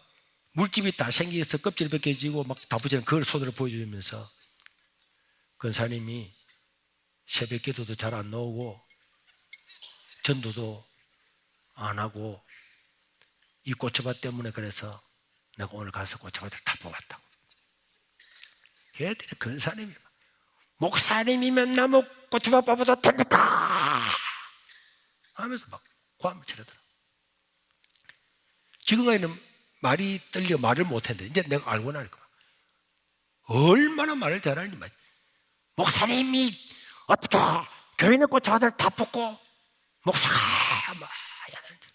물집이 다 생겨서 껍질이 벗겨지고 막 다 붙이는 그걸 손으로 보여주면서 권사님이 새벽 기도도 잘 안 나오고 전도도 안 하고 이 꽃잡아 때문에 그래서 내가 오늘 가서 꽃잡아들 다 뽑았다고. 얘들이 권사님이 목사님이면 나무 꽃잡아 뽑아도 됩니까? 하면서 막 고함을 치르더라. 지금까지는 말이 떨려 말을 못했는데 이제 내가 알고 나니까 얼마나 말을 잘하는지 말이야. 목사님이 어떻게 교인의 꽃잡아들 다 뽑고 목사가 막 해야 되는지.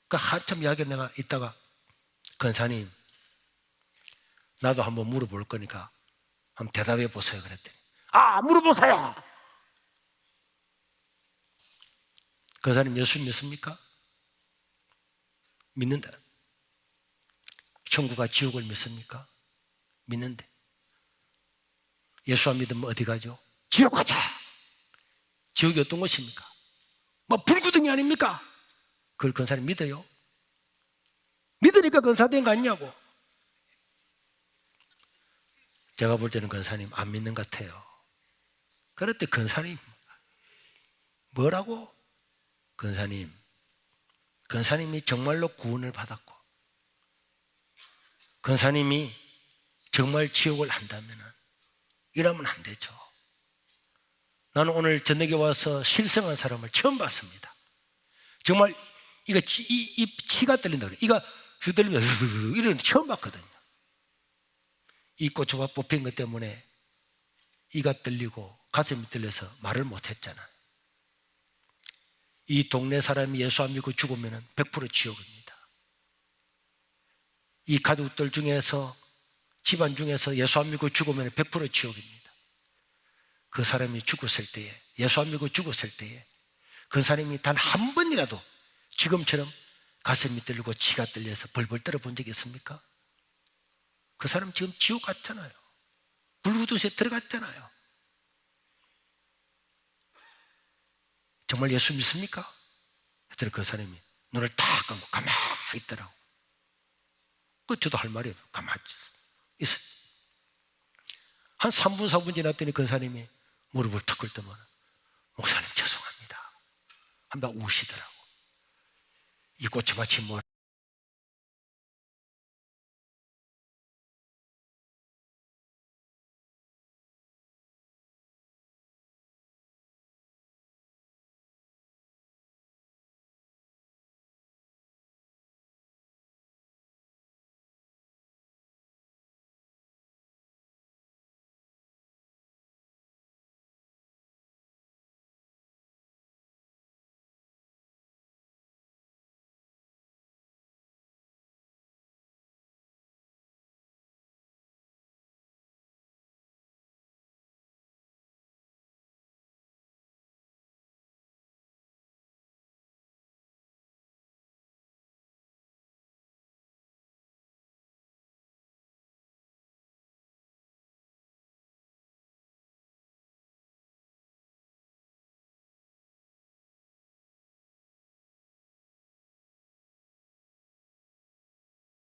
그 한참 이야기를 내가 있다가 권사님 나도 한번 물어볼 거니까 한번 대답해 보세요 그랬더니 물어보세요. 권사님 예수 믿습니까? 믿는다. 천국과 지옥을 믿습니까? 믿는데. 예수 안 믿으면 어디 가죠? 지옥 가자. 지옥이 어떤 곳입니까? 불구덩이 아닙니까? 그걸 권사님 믿어요? 믿으니까 권사된 거 아니냐고. 제가 볼 때는 권사님 안 믿는 것 같아요. 그럴 때 권사님 뭐라고? 권사님이 정말로 구원을 받았고 권사님이 정말 지옥을 한다면 이러면 안 되죠. 나는 오늘 저녁에 와서 실성한 사람을 처음 봤습니다. 정말 이거 이 치가 떨린다 그래. 이가 떨리면 이런 처음 봤거든요. 이 꽃초가 뽑힌 것 때문에 이가 떨리고 가슴이 떨려서 말을 못했잖아요. 이 동네 사람이 예수 안 믿고 죽으면 100% 지옥입니다. 이 가족들 중에서 집안 중에서 예수 안 믿고 죽으면 100% 지옥입니다. 그 사람이 죽었을 때에 예수 안 믿고 죽었을 때에 그 사람이 단 한 번이라도 지금처럼 가슴이 떨리고 치가 떨려서 벌벌 떨어 본 적이 있습니까? 그 사람 지금 지옥 갔잖아요. 불구덩이에 들어갔잖아요. 정말 예수 믿습니까? 했더니 그 사람이 눈을 탁 감고 가만히 있더라고. 저도 할 말이 없어요. 가만히 있어요. 한 3분 4분 지났더니 그 사람이 무릎을 탁 꿇더만 목사님 죄송합니다. 한번 우시더라고. 이 꽃밭이 뭐